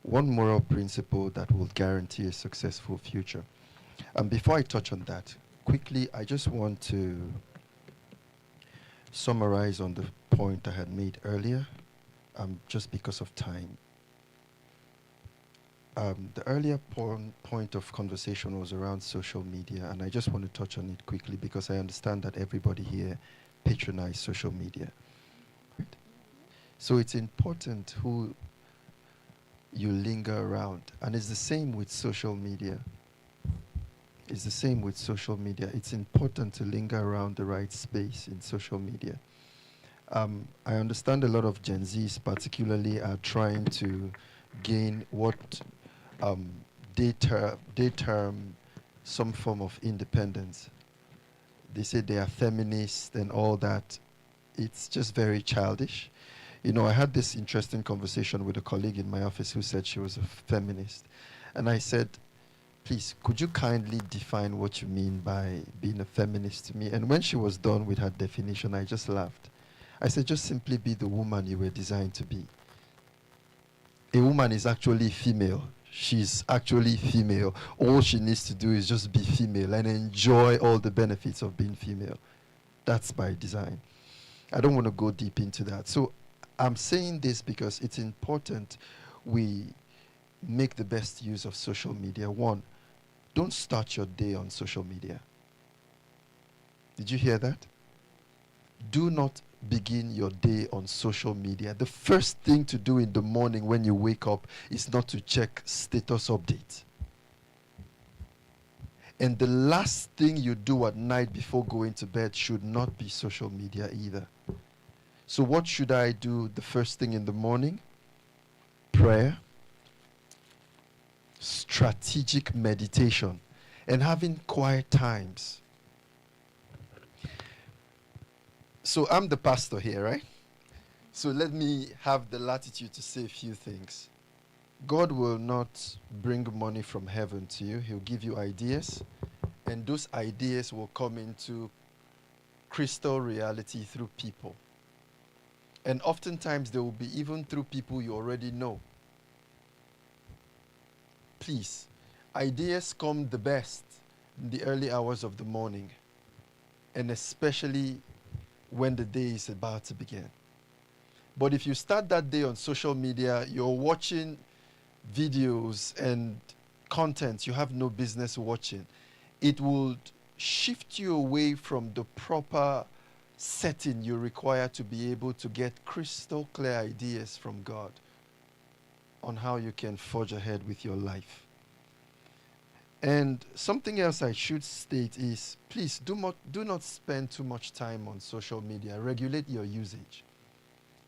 One moral principle that will guarantee a successful future. Before I touch on that, quickly, I just want to summarize on the point I had made earlier, just because of time. The earlier point of conversation was around social media, and I just want to touch on it quickly because I understand that everybody here patronizes social media. Right? So it's important who you linger around, and it's the same with social media. It's the same with social media. It's important to linger around the right space in social media. I understand a lot of Gen Zs particularly are trying to gain what they term some form of independence. They say they are feminists and all that. It's just very childish. You know, I had this interesting conversation with a colleague in my office who said she was a feminist. And I said, please, could you kindly define what you mean by being a feminist to me? And when she was done with her definition, I just laughed. I said, just simply be the woman you were designed to be. A woman is actually female. she's actually female. All she needs to do is just be female and enjoy all the benefits of being female. That's by design. I don't want to go deep into that. So I'm saying this because it's important we make the best use of social media. One, don't start your day on social media. Did you hear that? Do not begin your day on social media. The first thing to do in the morning when you wake up is not to check status updates. And the last thing you do at night before going to bed should not be social media either. So what should I do the first thing in the morning? Prayer, strategic meditation, and having quiet times. So I'm the pastor here, right? So let me have the latitude to say a few things. God will not bring money from heaven to you. He'll give you ideas, and those ideas will come into crystal reality through people. And oftentimes they will be even through people you already know. Please, ideas come the best in the early hours of the morning, and especially when the day is about to begin. But if you start that day on social media, you're watching videos and content you have no business watching, it would shift you away from the proper setting you require to be able to get crystal clear ideas from God on how you can forge ahead with your life. And something else I should state is, please do not spend too much time on social media. Regulate your usage.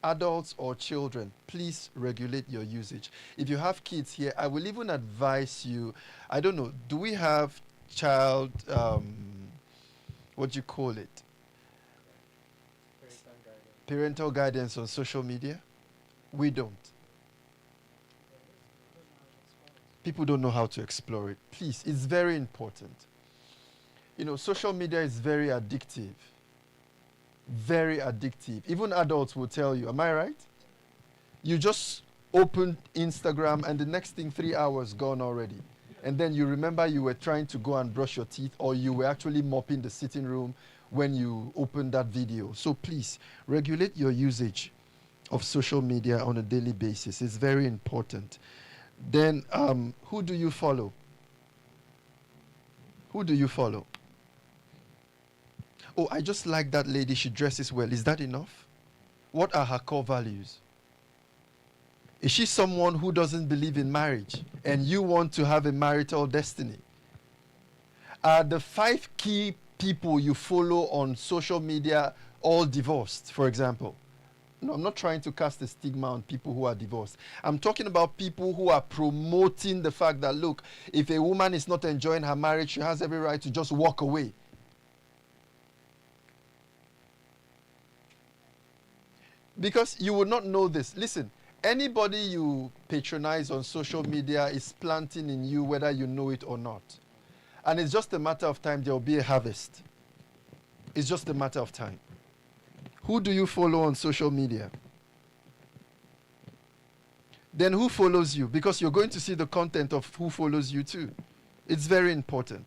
Adults or children, please regulate your usage. If you have kids here, I will even advise you, I don't know, do we have child, what do you call it? Parental guidance on social media? We don't. People don't know how to explore it. Please, it's very important. You know, social media is very addictive. Very addictive. Even adults will tell you, am I right? You just open Instagram and the next thing 3 hours gone already. And then you remember you were trying to go and brush your teeth, or you were actually mopping the sitting room when you opened that video. So please, regulate your usage of social media on a daily basis. It's very important. Then, who do you follow? Who do you follow? Oh, I just like that lady. She dresses well. Is that enough? What are her core values? Is she someone who doesn't believe in marriage and you want to have a marital destiny? Are the 5 key people you follow on social media all divorced, for example? No, I'm not trying to cast a stigma on people who are divorced. I'm talking about people who are promoting the fact that, look, if a woman is not enjoying her marriage, she has every right to just walk away. Because you would not know this. Listen, anybody you patronize on social media is planting in you whether you know it or not. And it's just a matter of time there will be a harvest. It's just a matter of time. Who do you follow on social media? Then who follows you? Because you're going to see the content of who follows you too. It's very important.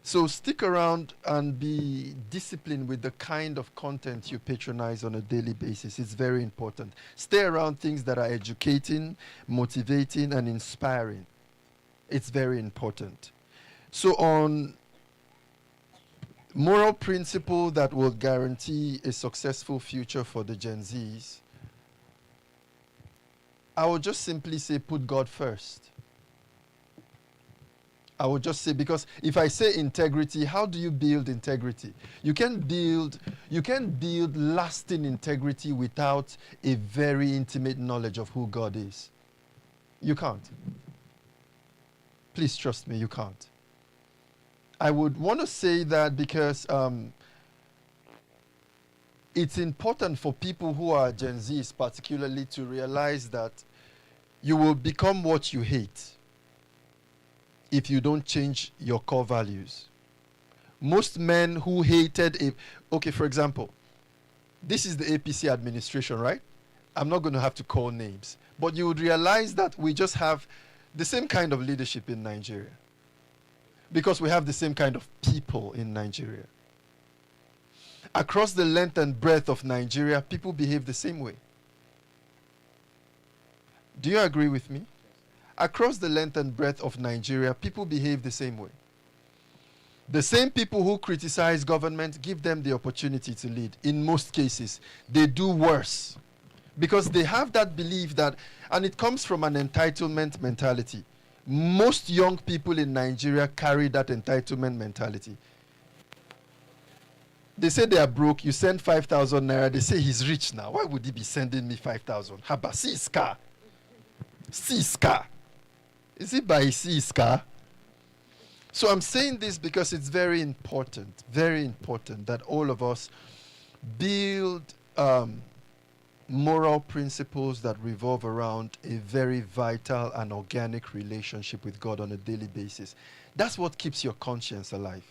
So stick around and be disciplined with the kind of content you patronize on a daily basis. It's very important. Stay around things that are educating, motivating, and inspiring. It's very important. So on moral principle that will guarantee a successful future for the Gen Zs, I would just simply say put God first. I would just say, because if I say integrity, how do you build integrity? You can build lasting integrity without a very intimate knowledge of who God is. You can't. Please trust me, you can't. I would want to say that because it's important for people who are Gen Zs particularly to realize that you will become what you hate if you don't change your core values. Most men who hated, okay, for example, this is the APC administration, right? I'm not going to have to call names, but you would realize that we just have the same kind of leadership in Nigeria, because we have the same kind of people in Nigeria. Across the length and breadth of Nigeria, people behave the same way. Do you agree with me? Across the length and breadth of Nigeria, people behave the same way. The same people who criticize government, give them the opportunity to lead. In most cases, they do worse, because they have that belief that, and it comes from an entitlement mentality. Most young people in Nigeria carry that entitlement mentality. They say they are broke, you send 5,000 naira, they say he's rich now. Why would he be sending me 5,000? Haba, see his car. See his car. Is it by see his car? So I'm saying this because it's very important that all of us build moral principles that revolve around a very vital and organic relationship with God on a daily basis. That's what keeps your conscience alive.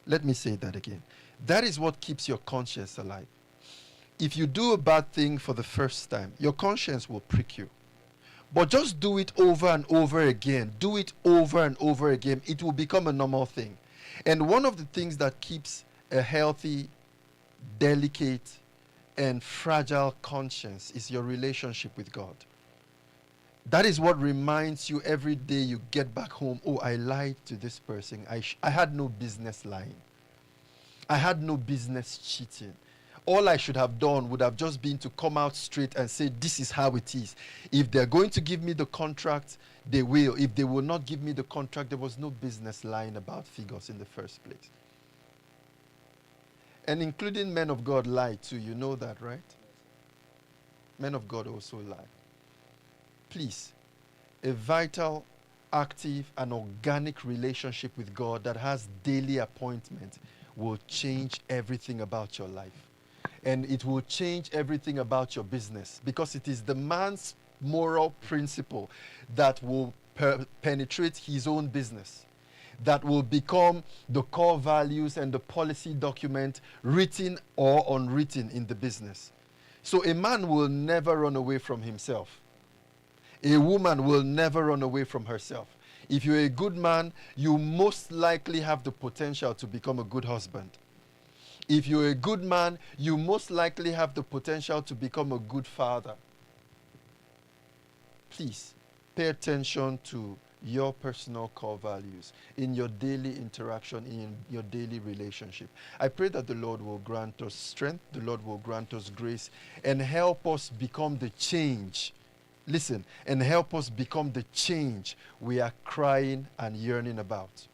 Let me say that again. That is what keeps your conscience alive. If you do a bad thing for the first time, your conscience will prick you. But just do it over and over again. Do it over and over again. It will become a normal thing. And one of the things that keeps a healthy, delicate, and fragile conscience is your relationship with God. That is what reminds you every day you get back home, oh, I lied to this person. I had no business lying. I had no business cheating. All I should have done would have just been to come out straight and say, this is how it is. If they're going to give me the contract, they will. If they will not give me the contract, there was no business lying about figures in the first place. And including men of God lie too. You know that, right? Men of God also lie. Please, a vital, active, and organic relationship with God that has daily appointment will change everything about your life. And it will change everything about your business, because it is the man's moral principle that will penetrate his own business, that will become the core values and the policy document, written or unwritten, in the business. So a man will never run away from himself. A woman will never run away from herself. If you're a good man, you most likely have the potential to become a good husband. If you're a good man, you most likely have the potential to become a good father. Please, pay attention to your personal core values in your daily interaction, in your daily relationship. I pray that the Lord will grant us strength, the Lord will grant us grace, and help us become the change. Listen, and help us become the change we are crying and yearning about.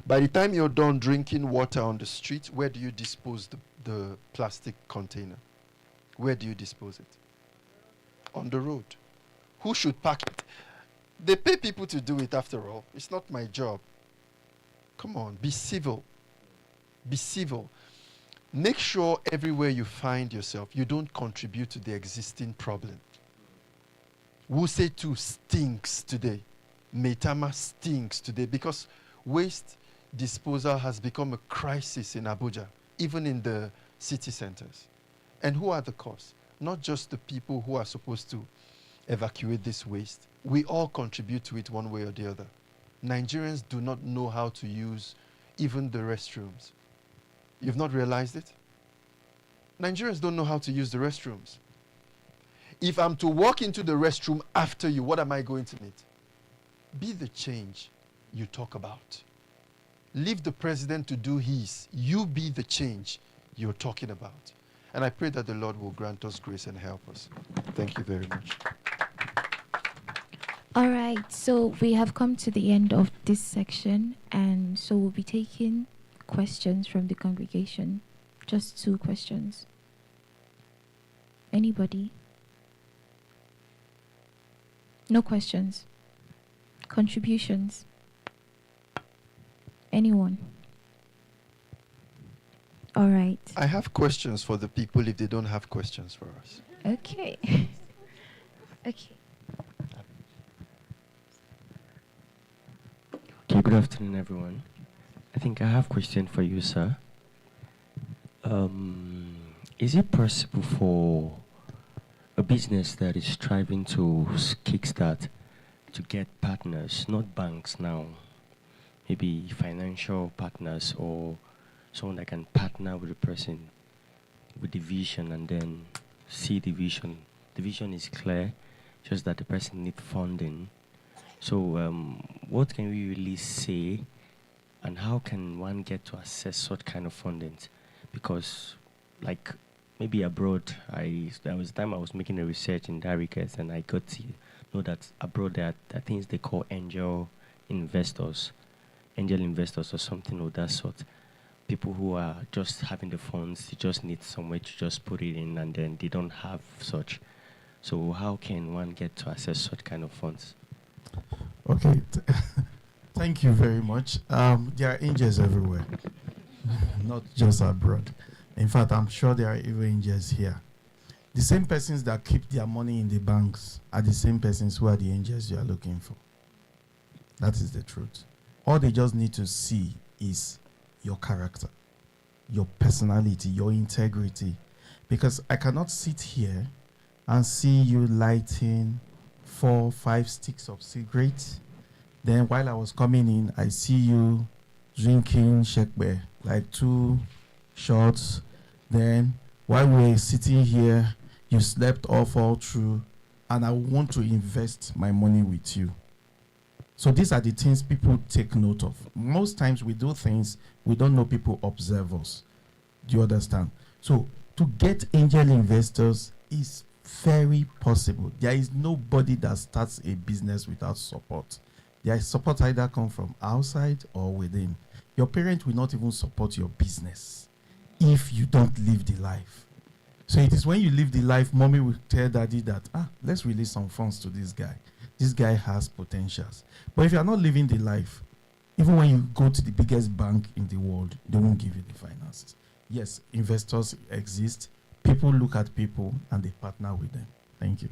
By the time you're done drinking water on the street, where do you dispose the plastic container? Where do you dispose it? On the road. Who should pack it? They pay people to do it after all. It's not my job. Come on, be civil. Be civil. Make sure everywhere you find yourself, you don't contribute to the existing problem. Wuse 2 stinks today. Maitama stinks today, because waste disposal has become a crisis in Abuja, even in the city centers. And who are the cause? Not just the people who are supposed to evacuate this waste. We all contribute to it one way or the other. Nigerians do not know how to use even the restrooms. You've not realized it? Nigerians don't know how to use the restrooms. If I'm to walk into the restroom after you, what am I going to need? Be the change you talk about. Leave the president to do his. You be the change you're talking about. And I pray that the Lord will grant us grace and help us. Thank you very much. All right, so we have come to the end of this section, and so we'll be taking questions from the congregation. Just 2 questions. Anybody? No questions. Contributions? Anyone? All right. I have questions for the people if they don't have questions for us. Okay. Okay. Okay, good afternoon, everyone. I think I have a question for you, sir. Is it possible for business that is striving to kickstart to get partners, not banks now, maybe financial partners or someone that can partner with the person with the vision and then see the vision. The vision is clear, just that the person needs funding. So what can we really say and how can one get to access such kind of funding? Because like maybe abroad, there was a time I was making a research in that regard and I got to know that abroad there are things they call angel investors or something of that sort. People who are just having the funds, they just need somewhere to just put it in and then they don't have such. So how can one get to access such kind of funds? Okay, thank you very much. There are angels everywhere, not just abroad. In fact, I'm sure there are even angels here. The same persons that keep their money in the banks are the same persons who are the angels you are looking for. That is the truth. All they just need to see is your character, your personality, your integrity. Because I cannot sit here and see you lighting 4, 5 sticks of cigarettes. Then while I was coming in, I see you drinking shekbe, like 2 shots. Then while we were sitting here, you slept off all through, and I want to invest my money with you. So these are the things people take note of. Most times we do things, we don't know people observe us. Do you understand? So to get angel investors is very possible. There is nobody that starts a business without support. Their support either come from outside or within. Your parents will not even support your business if you don't live the life. So it is when you live the life, mommy will tell daddy that, let's release some funds to this guy. This guy has potentials. But if you are not living the life, even when you go to the biggest bank in the world, they won't give you the finances. Yes, investors exist. People look at people and they partner with them. Thank you.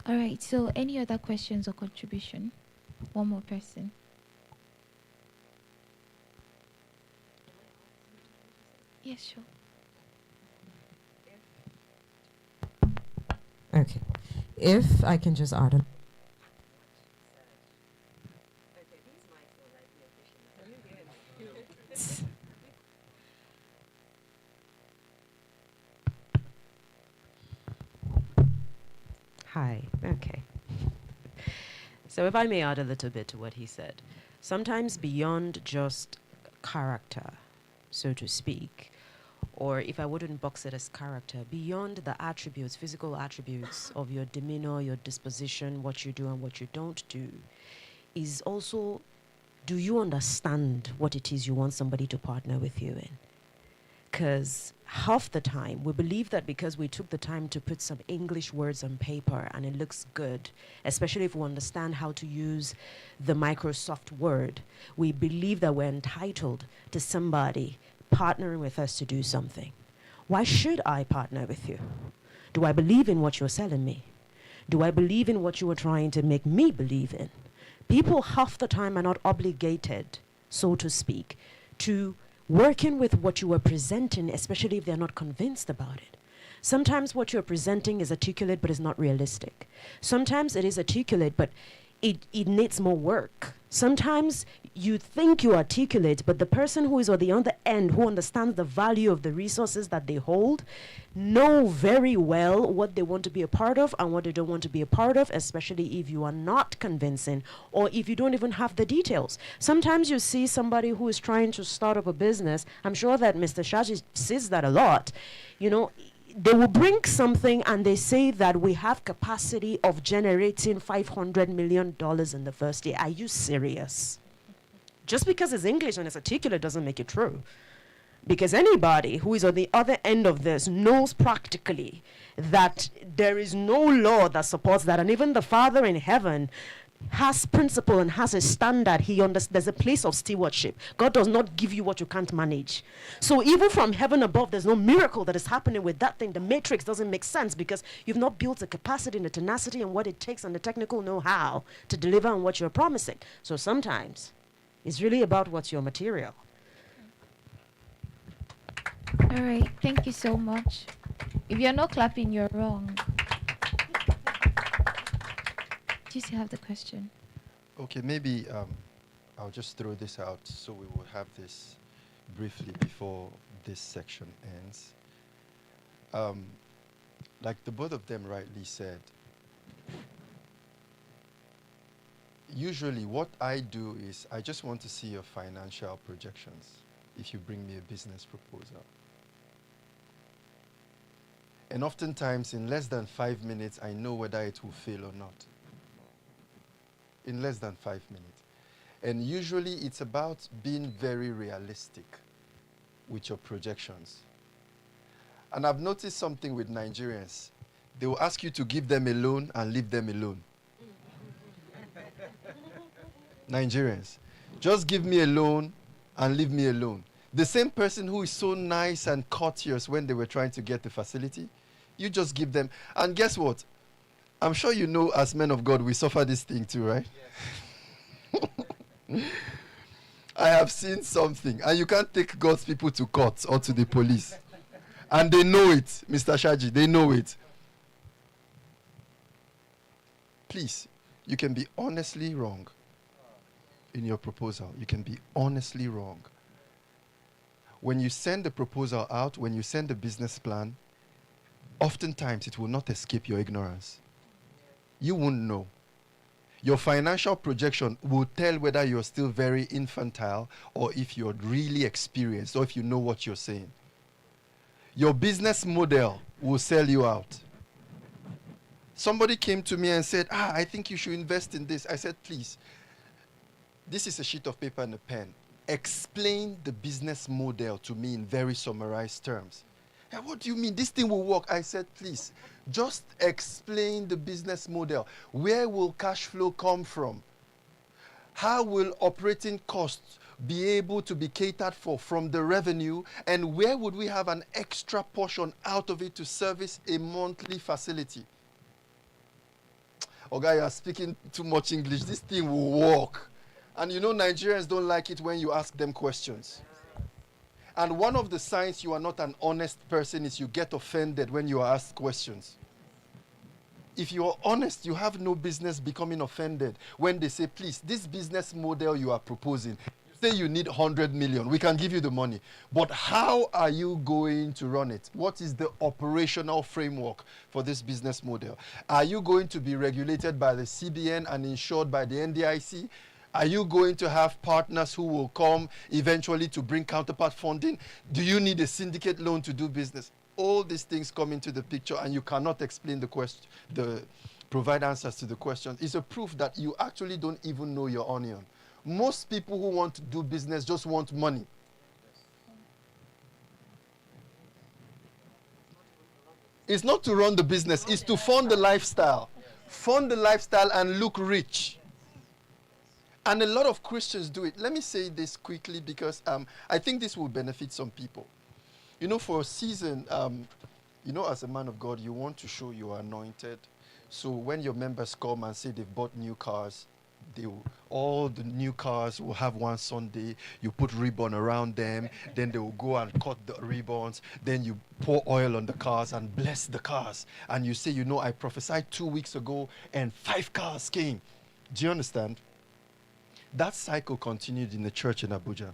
All right, so any other questions or contribution? One more person. Yes, sure. Okay. If I can just add on. Hi. Okay. So if I may add a little bit to what he said, sometimes beyond just character, so to speak, or if I wouldn't box it as character, beyond the attributes, physical attributes of your demeanor, your disposition, what you do and what you don't do, is also, do you understand what it is you want somebody to partner with you in? Because half the time, we believe that because we took the time to put some English words on paper and it looks good, especially if we understand how to use the Microsoft Word, we believe that we're entitled to somebody partnering with us to do something. Why should I partner with you? Do I believe in what you're selling me? Do I believe in what you are trying to make me believe in? People half the time are not obligated, so to speak, to working with what you are presenting, especially if they're not convinced about it. Sometimes what you're presenting is articulate but is not realistic. Sometimes it is articulate but it needs more work. Sometimes you think you articulate, but the person who is on the other end, who understands the value of the resources that they hold, know very well what they want to be a part of and what they don't want to be a part of, especially if you are not convincing or if you don't even have the details. Sometimes you see somebody who is trying to start up a business. I'm sure that Mr. Shaji sees that a lot. You know, they will bring something and they say that we have capacity of generating $500 million in the first year. Are you serious? Just because it's English and it's articulate doesn't make it true. Because anybody who is on the other end of this knows practically that there is no law that supports that. And even the Father in heaven has principle and has a standard. There's a place of stewardship. God does not give you what you can't manage. So even from heaven above, there's no miracle that is happening with that thing. The matrix doesn't make sense because you've not built the capacity and the tenacity and what it takes and the technical know-how to deliver on what you're promising. So sometimes it's really about what's your material. All All right. Thank you so much. If you're not clapping, you're wrong. Do you still have the question? Okay, maybe I'll just throw this out so we will have this briefly before this section ends. Like the both of them rightly said, usually what I do is I just want to see your financial projections if you bring me a business proposal. And oftentimes in less than 5 minutes, I know whether it will fail or not. In less than 5 minutes. And usually it's about being very realistic with your projections. And I've noticed something with Nigerians. They will ask you to give them a loan and leave them alone. Nigerians, just give me a loan and leave me alone. The same person who is so nice and courteous when they were trying to get the facility, you just give them. And guess what? I'm sure you know, as men of God, we suffer this thing too, right? Yes. I have seen something, and you can't take God's people to court or to the police. And they know it, Mr. Shaji, they know it. Please, you can be honestly wrong in your proposal. You can be honestly wrong. When you send the proposal out, when you send the business plan, oftentimes it will not escape your ignorance. You won't know. Your financial projection will tell whether you're still very infantile or if you're really experienced or if you know what you're saying. Your business model will sell you out. Somebody came to me and said, I think you should invest in this. I said, please, this is a sheet of paper and a pen. Explain the business model to me in very summarized terms. And what do you mean? This thing will work? I said, please, just explain the business model. Where will cash flow come from? How will operating costs be able to be catered for from the revenue? And where would we have an extra portion out of it to service a monthly facility? Okay, you are speaking too much English. This thing will work. And you know, Nigerians don't like it when you ask them questions. And one of the signs you are not an honest person is you get offended when you are asked questions. If you are honest, you have no business becoming offended when they say, please, this business model you are proposing, you say you need 100 million, we can give you the money. But how are you going to run it? What is the operational framework for this business model? Are you going to be regulated by the CBN and insured by the NDIC? Are you going to have partners who will come eventually to bring counterpart funding? Do you need a syndicate loan to do business? All these things come into the picture and you cannot explain provide answers to the questions. It's a proof that you actually don't even know your onion. Most people who want to do business just want money. It's not to run the business, it's to fund the lifestyle. Fund the lifestyle and look rich. And a lot of Christians do it. Let me say this quickly because I think this will benefit some people. You know, for a season, as a man of God, you want to show you are anointed. So when your members come and say they've bought new cars, all the new cars will have one Sunday. You put ribbon around them. Then they will go and cut the ribbons. Then you pour oil on the cars and bless the cars. And you say, I prophesied 2 weeks ago and 5 cars came. Do you understand? That cycle continued in the church in Abuja.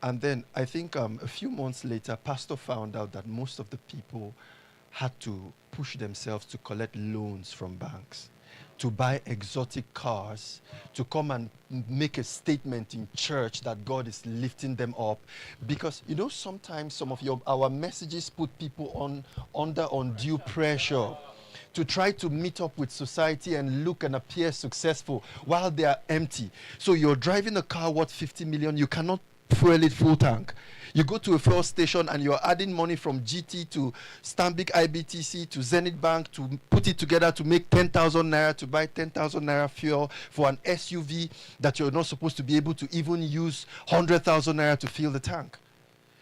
And then I think a few months later, pastor found out that most of the people had to push themselves to collect loans from banks, to buy exotic cars, to come and make a statement in church that God is lifting them up. Because, sometimes some of our messages put people under undue pressure to try to meet up with society and look and appear successful while they are empty. So you're driving a car worth 50 million, you cannot fuel it full tank. You go to a fuel station and you're adding money from GT to Stanbic IBTC to Zenith Bank to put it together to make 10,000 naira to buy 10,000 naira fuel for an SUV that you're not supposed to be able to even use 100,000 naira to fill the tank.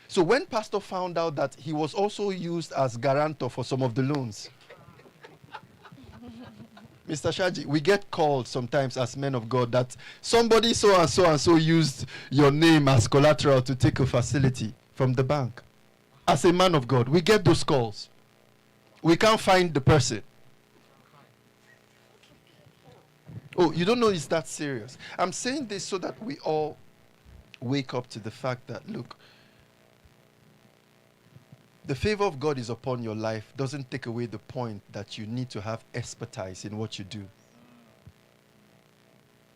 So when pastor found out that he was also used as guarantor for some of the loans, Mr. Shaji, we get called sometimes as men of God that somebody so and so used your name as collateral to take a facility from the bank. As a man of God, we get those calls. We can't find the person. Oh, you don't know it's that serious. I'm saying this so that we all wake up to the fact that, look, the favor of God is upon your life doesn't take away the point that you need to have expertise in what you do.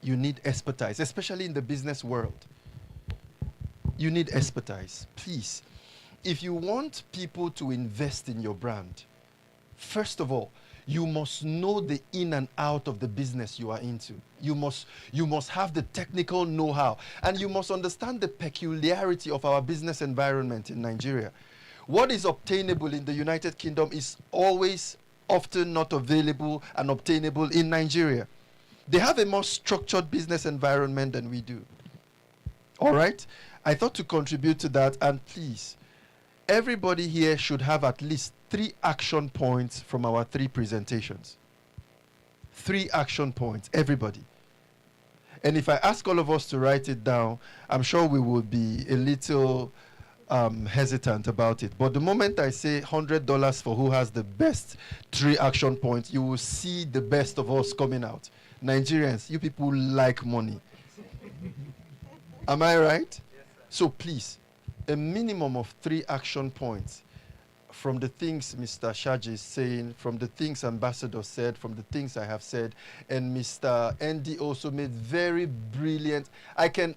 You need expertise, especially in the business world. You need expertise. Please, if you want people to invest in your brand, first of all, you must know the in and out of the business you are into. You must have the technical know-how, and you must understand the peculiarity of our business environment in Nigeria. What is obtainable in the United Kingdom is always often not available and obtainable in Nigeria. They have a more structured business environment than we do. All right? I thought to contribute to that, and please, everybody here should have at least 3 action points from our 3 presentations. 3 action points, everybody. And if I ask all of us to write it down, I'm sure we will be a little hesitant about it. But the moment I say $100 for who has the best 3 action points, you will see the best of us coming out. Nigerians, you people like money. Am I right? So please, a minimum of 3 action points from the things Mr. Shaji is saying, from the things Ambassador said, from the things I have said, and Mr. Andy also made very brilliant. I can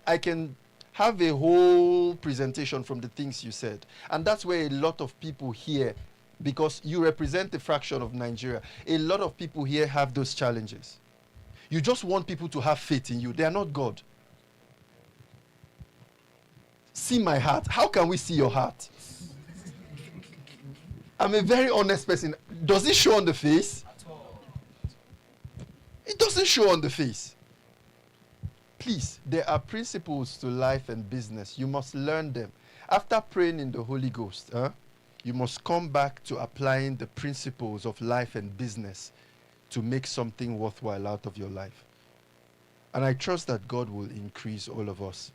have a whole presentation from the things you said. And that's where a lot of people here, because you represent a fraction of Nigeria, a lot of people here have those challenges. You just want people to have faith in you. They are not God. See my heart. How can we see your heart? I'm a very honest person. Does it show on the face? It doesn't show on the face. Please, there are principles to life and business. You must learn them. After praying in the Holy Ghost, you must come back to applying the principles of life and business to make something worthwhile out of your life. And I trust that God will increase all of us.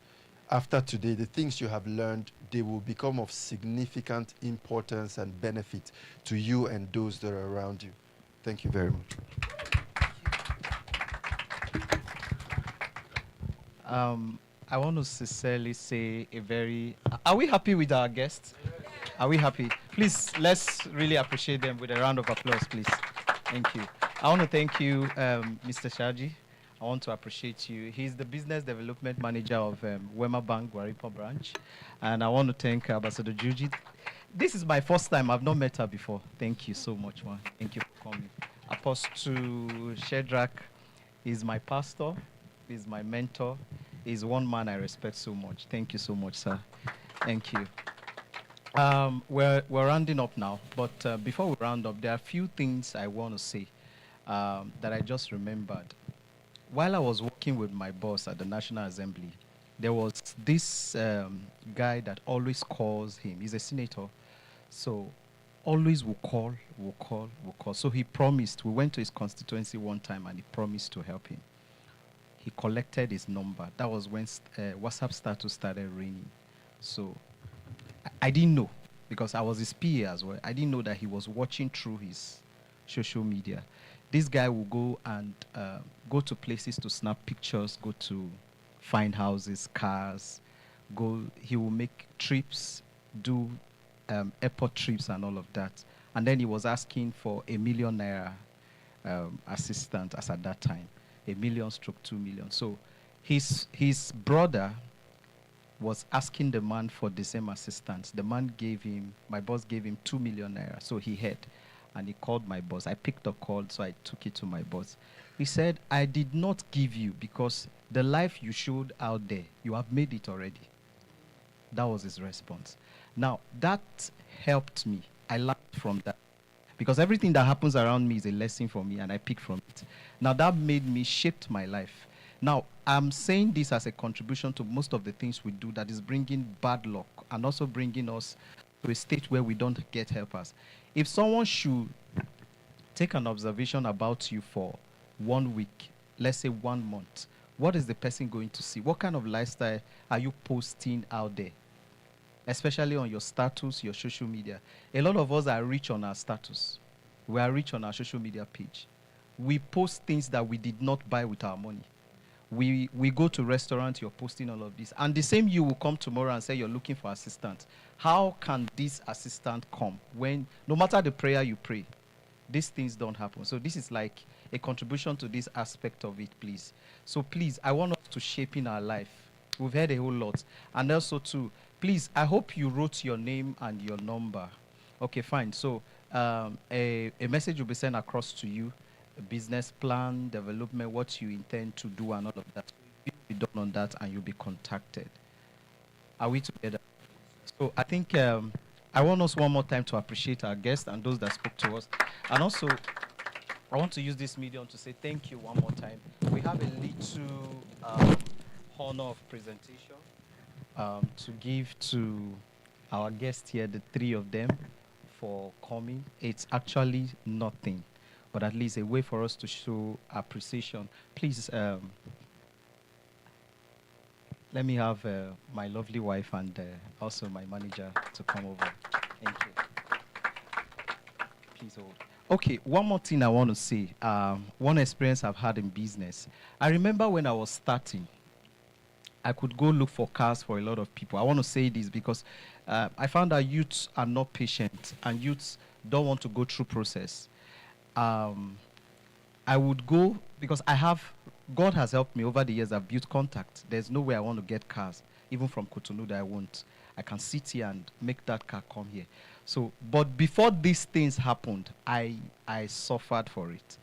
After today, the things you have learned, they will become of significant importance and benefit to you and those that are around you. Thank you very much. I want to sincerely say a very... Are we happy with our guests? Are we happy? Please, let's really appreciate them with a round of applause, please. Thank you. I want to thank you, Mr. Shaji. I want to appreciate you. He's the Business Development Manager of Wema Bank, Guaripa branch. And I want to thank Ambassador Juji. This is my first time. I've not met her before. Thank you so much, man. Thank you for coming. Apostle Shadrach is my pastor. He's my mentor. He's one man I respect so much. Thank you so much, sir. Thank you. We're rounding up now. But before we round up, there are a few things I want to say that I just remembered. While I was working with my boss at the National Assembly, there was this guy that always calls him. He's a senator. So always will call. So he promised. We went to his constituency one time and he promised to help him. He collected his number. That was when WhatsApp status started ringing. So I didn't know, because I was his PA as well. I didn't know that he was watching through his social media. This guy will go and go to places to snap pictures, go to find houses, cars, he will make trips, do airport trips and all of that. And then he was asking for ₦1 million assistant as at that time, ₦1 million / 2 million. So his brother was asking the man for the same assistance. The man my boss gave him ₦2 million. So he had. And he called my boss. I picked the call, so I took it to my boss. He said, I did not give you because the life you showed out there, you have made it already. That was his response. Now, that helped me. I learned from that. Because everything that happens around me is a lesson for me, and I pick from it. Now, that made me, shaped my life. Now, I'm saying this as a contribution to most of the things we do that is bringing bad luck and also bringing us to a state where we don't get helpers. If someone should take an observation about you for 1 week, let's say 1 month, what is the person going to see? What kind of lifestyle are you posting out there? especially on your status, your social media. A lot of us are rich on our status. We are rich on our social media page. We post things that we did not buy with our money. We go to restaurants, you're posting all of this. And the same you will come tomorrow and say you're looking for assistant. How can this assistant come when, no matter the prayer you pray, these things don't happen? So this is like a contribution to this aspect of it, please. So please, I want us to shape in our life. We've heard a whole lot. And also too, please, I hope you wrote your name and your number. Okay, fine. So a message will be sent across to you, a business plan, development, what you intend to do and all of that. You'll be done on that and you'll be contacted. Are we together? So I think I want us one more time to appreciate our guests and those that spoke to us. And also, I want to use this medium to say thank you one more time. We have a little honor of presentation to give to our guests here, the three of them, for coming. It's actually nothing, but at least a way for us to show appreciation. Please, let me have my lovely wife and also my manager to come over. Thank you. Please hold. Okay, one more thing I want to say. One experience I've had in business. I remember when I was starting, I could go look for cars for a lot of people. I want to say this because I found that youths are not patient and youths don't want to go through process. I would go because God has helped me over the years. I've built contact. There's no way I want to get cars, even from Cotonou, that I won't. I can sit here and make that car come here. So, but before these things happened, I suffered for it.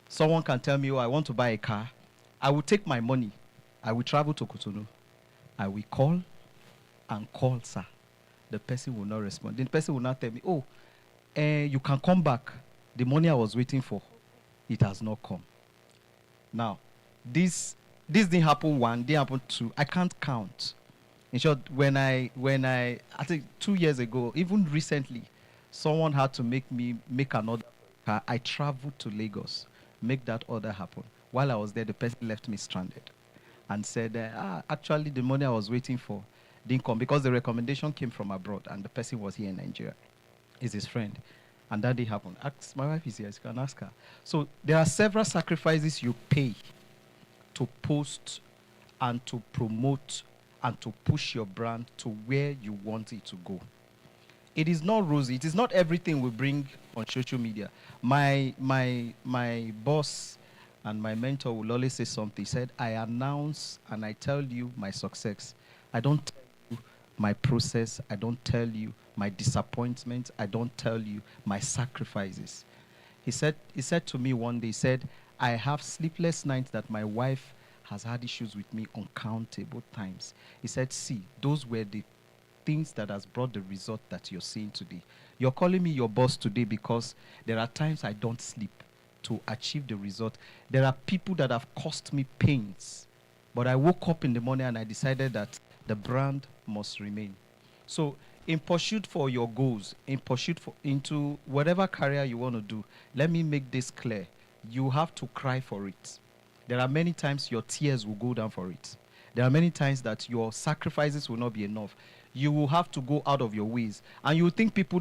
Someone can tell me, oh, I want to buy a car. I will take my money. I will travel to Cotonou. I will call and call, sir. The person will not respond. The person will not tell me, oh, you can come back. The money I was waiting for, it has not come. Now, this didn't happen one, didn't happen two. I can't count. In short, when I think 2 years ago, even recently, someone had to make an order. I traveled to Lagos, make that order happen. While I was there, the person left me stranded and said, actually, the money I was waiting for didn't come because the recommendation came from abroad and the person was here in Nigeria. He's his friend. And that didn't happen. My wife is here, you can ask her. So there are several sacrifices you pay to post and to promote and to push your brand to where you want it to go. It is not rosy. It is not everything we bring on social media. My boss and my mentor will always say something. He said, I announce and I tell you my success. I don't tell you my process. I don't tell you my disappointment. I don't tell you my sacrifices. He said to me one day, he said, I have sleepless nights that my wife has had issues with me uncountable times. He said, see, those were the things that has brought the result that you're seeing today. You're calling me your boss today because there are times I don't sleep to achieve the result. There are people that have cost me pains, but I woke up in the morning and I decided that the brand must remain. So in pursuit for your goals, in pursuit into whatever career you want to do, let me make this clear. You have to cry for it. There are many times your tears will go down for it. There are many times that your sacrifices will not be enough. You will have to go out of your ways. And you think people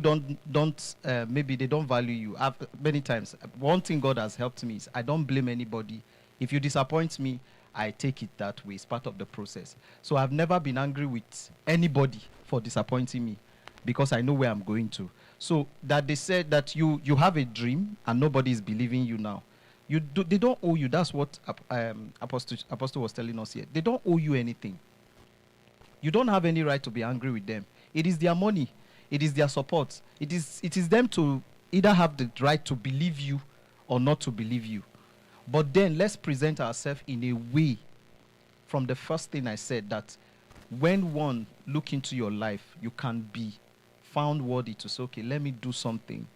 maybe they don't value you. Many times, one thing God has helped me is I don't blame anybody. If you disappoint me, I take it that way. It's part of the process. So I've never been angry with anybody for disappointing me because I know where I'm going to. So that they said that you have a dream and nobody is believing you now. They don't owe you. That's what Apostle was telling us here. They don't owe you anything. You don't have any right to be angry with them. It is their money. It is their support. It is them to either have the right to believe you or not to believe you. But then let's present ourselves in a way from the first thing I said that when one look into your life, you can be found worthy to say, okay, let me do something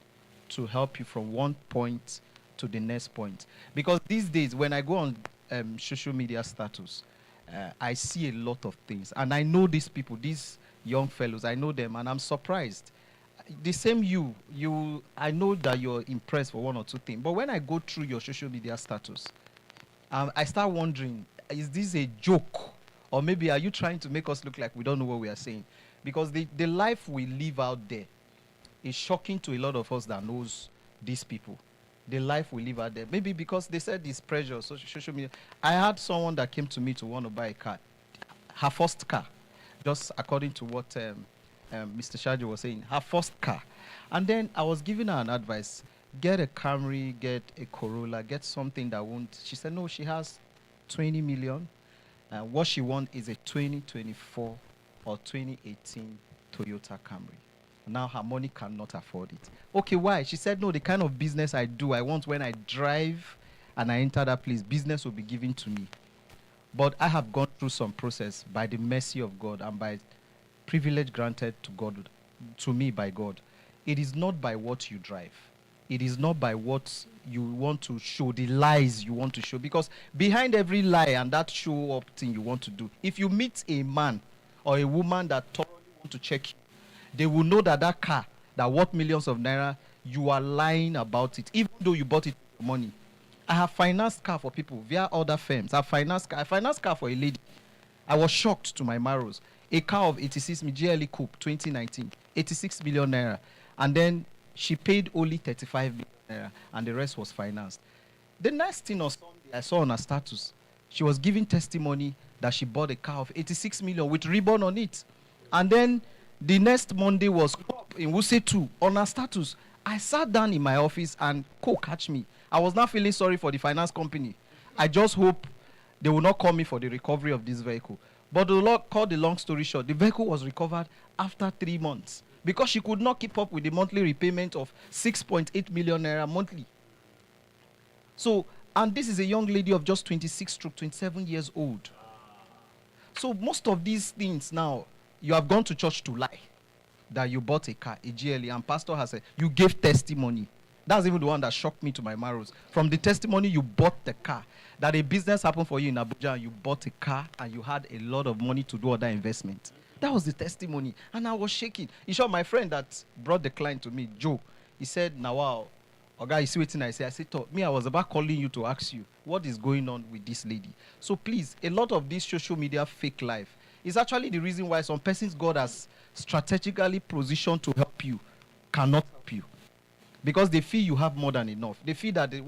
to help you from one point to the next point. Because these days, when I go on social media status, I see a lot of things. And I know these people, these young fellows, I know them, and I'm surprised. The same I know that you're impressed for one or two things. But when I go through your social media status, I start wondering, is this a joke? Or maybe are you trying to make us look like we don't know what we are saying? Because the life we live out there is shocking to a lot of us that knows these people. The life we live out there. Maybe because they said it's pressure, social media. I had someone that came to me to want to buy a car. Her first car, just according to what Mr. Shaji was saying, her first car. And then I was giving her an advice. Get a Camry, get a Corolla, get something that won't. She said, no, she has 20 million. What she wants is a 2024 or 2018 Toyota Camry. Now her money cannot afford it. Okay, why? She said, no, the kind of business I do, I want when I drive and I enter that place, business will be given to me. But I have gone through some process by the mercy of God and by privilege granted to God, to me by God. It is not by what you drive. It is not by what you want to show, the lies you want to show. Because behind every lie and that show up thing you want to do, if you meet a man or a woman that thoroughly want to check you, they will know that that car that worth millions of naira, you are lying about it, even though you bought it with money. I have financed car for people via other firms. I financed car for a lady. I was shocked to my marrows. A car of 86 GLE Coupe 2019, 86 million naira. And then she paid only 35 million naira and the rest was financed. The next thing on Sunday, I saw on her status, she was giving testimony that she bought a car of 86 million with ribbon on it. And then the next Monday was in Wuse 2 on her status. I sat down in my office and catch me. I was not feeling sorry for the finance company. I just hope they will not call me for the recovery of this vehicle. But the Lord called the long story short. The vehicle was recovered after 3 months because she could not keep up with the monthly repayment of 6.8 million naira monthly. So, and this is a young lady of just 26 to 27 years old. So most of these things now, you have gone to church to lie that you bought a car, a GLE, and pastor has said you gave testimony. That's even the one that shocked me to my marrows. From the testimony you bought the car, that a business happened for you in Abuja and you bought a car and you had a lot of money to do other investment. That was the testimony. And I was shaking. In short, my friend that brought the client to me, Joe, he said, now wow, Oga, you see what I said? I said, me, I was about calling you to ask you, what is going on with this lady? So please, a lot of this social media fake life is actually the reason why some persons God has strategically positioned to help you cannot help you. Because they feel you have more than enough. They feel that the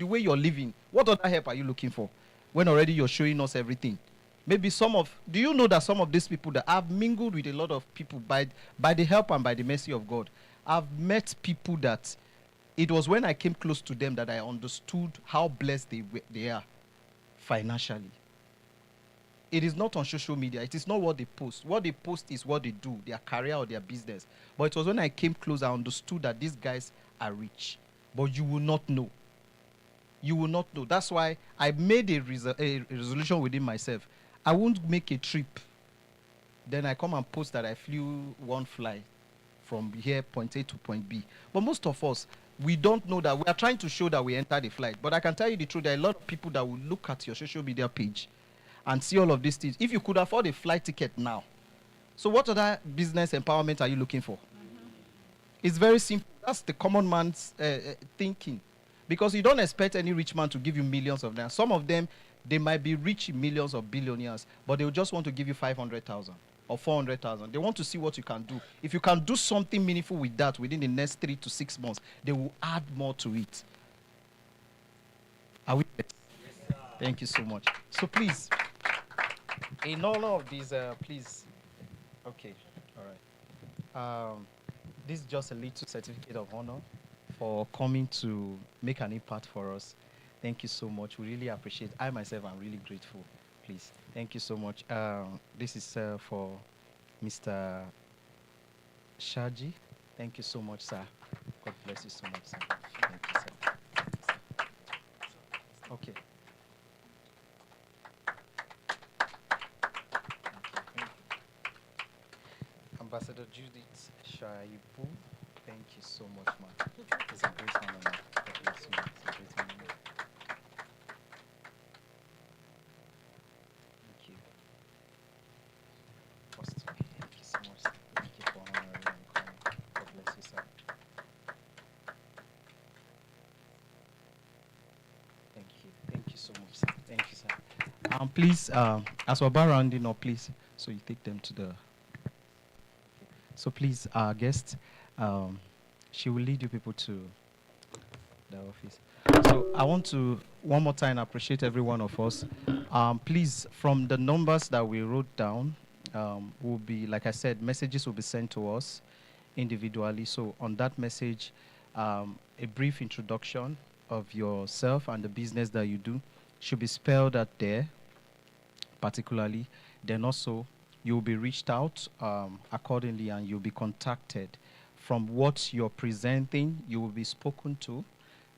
way you're living, what other help are you looking for? When already you're showing us everything. Maybe do you know that some of these people that I've mingled with a lot of people by the help and by the mercy of God, I've met people that it was when I came close to them that I understood how blessed they are financially. It is not on social media. It is not what they post. What they post is what they do, their career or their business. But it was when I came close, I understood that these guys are rich. But you will not know. You will not know. That's why I made a resolution within myself. I won't make a trip. Then I come and post that I flew one flight from here, point A to point B. But most of us, we don't know that. We are trying to show that we entered the flight. But I can tell you the truth, there are a lot of people that will look at your social media page and see all of these things. If you could afford a flight ticket now, so what other business empowerment are you looking for? It's very simple. That's the common man's thinking. Because you don't expect any rich man to give you millions of naira. Some of them, they might be rich in millions of billionaires, but they will just want to give you 500,000 or 400,000. They want to see what you can do. If you can do something meaningful with that within the next 3 to 6 months, they will add more to it. Are we? Yes, thank you so much. So please, in all of these, please. Okay, all right. This is just a little certificate of honor for coming to make an impact for us. Thank you so much. We really appreciate it. I myself am really grateful. Please, thank you so much. This is for Mr. Shaji. Thank you so much, sir. God bless you so much, sir. Thank you, sir. Okay. Ambassador Judith Shaibu, thank you so much, ma'am. It's a great honor, ma'am. God bless you, ma'am. It's a great honor, ma'am. Thank you. First, thank you so much, sir. Thank you for honoring and coming. God bless you, sir. Thank you. Thank you so much, sir. Thank you, sir. Please, as we're about rounding up, please, so you take them to the So please, our guest, she will lead you people to the office. So I want to, one more time, appreciate every one of us. Please, from the numbers that we wrote down, will be, like I said, messages will be sent to us individually. So on that message, a brief introduction of yourself and the business that you do should be spelled out there, particularly. Then also, you'll be reached out accordingly, and you'll be contacted. From what you're presenting, you will be spoken to.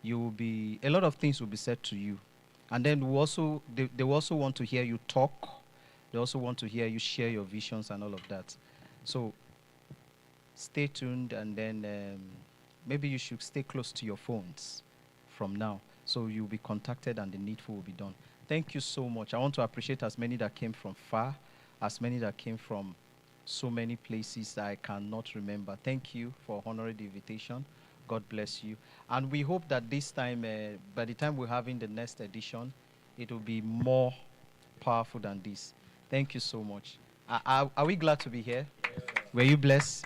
You will be, a lot of things will be said to you. And then we also, they will also want to hear you talk. They also want to hear you share your visions and all of that. So stay tuned, and then maybe you should stay close to your phones from now. So you'll be contacted and the needful will be done. Thank you so much. I want to appreciate as many that came from far, as many that came from so many places that I cannot remember. Thank you for honoring the invitation. God bless you. And we hope that this time, by the time we're having the next edition, it will be more powerful than this. Thank you so much. Are we glad to be here? Were you blessed?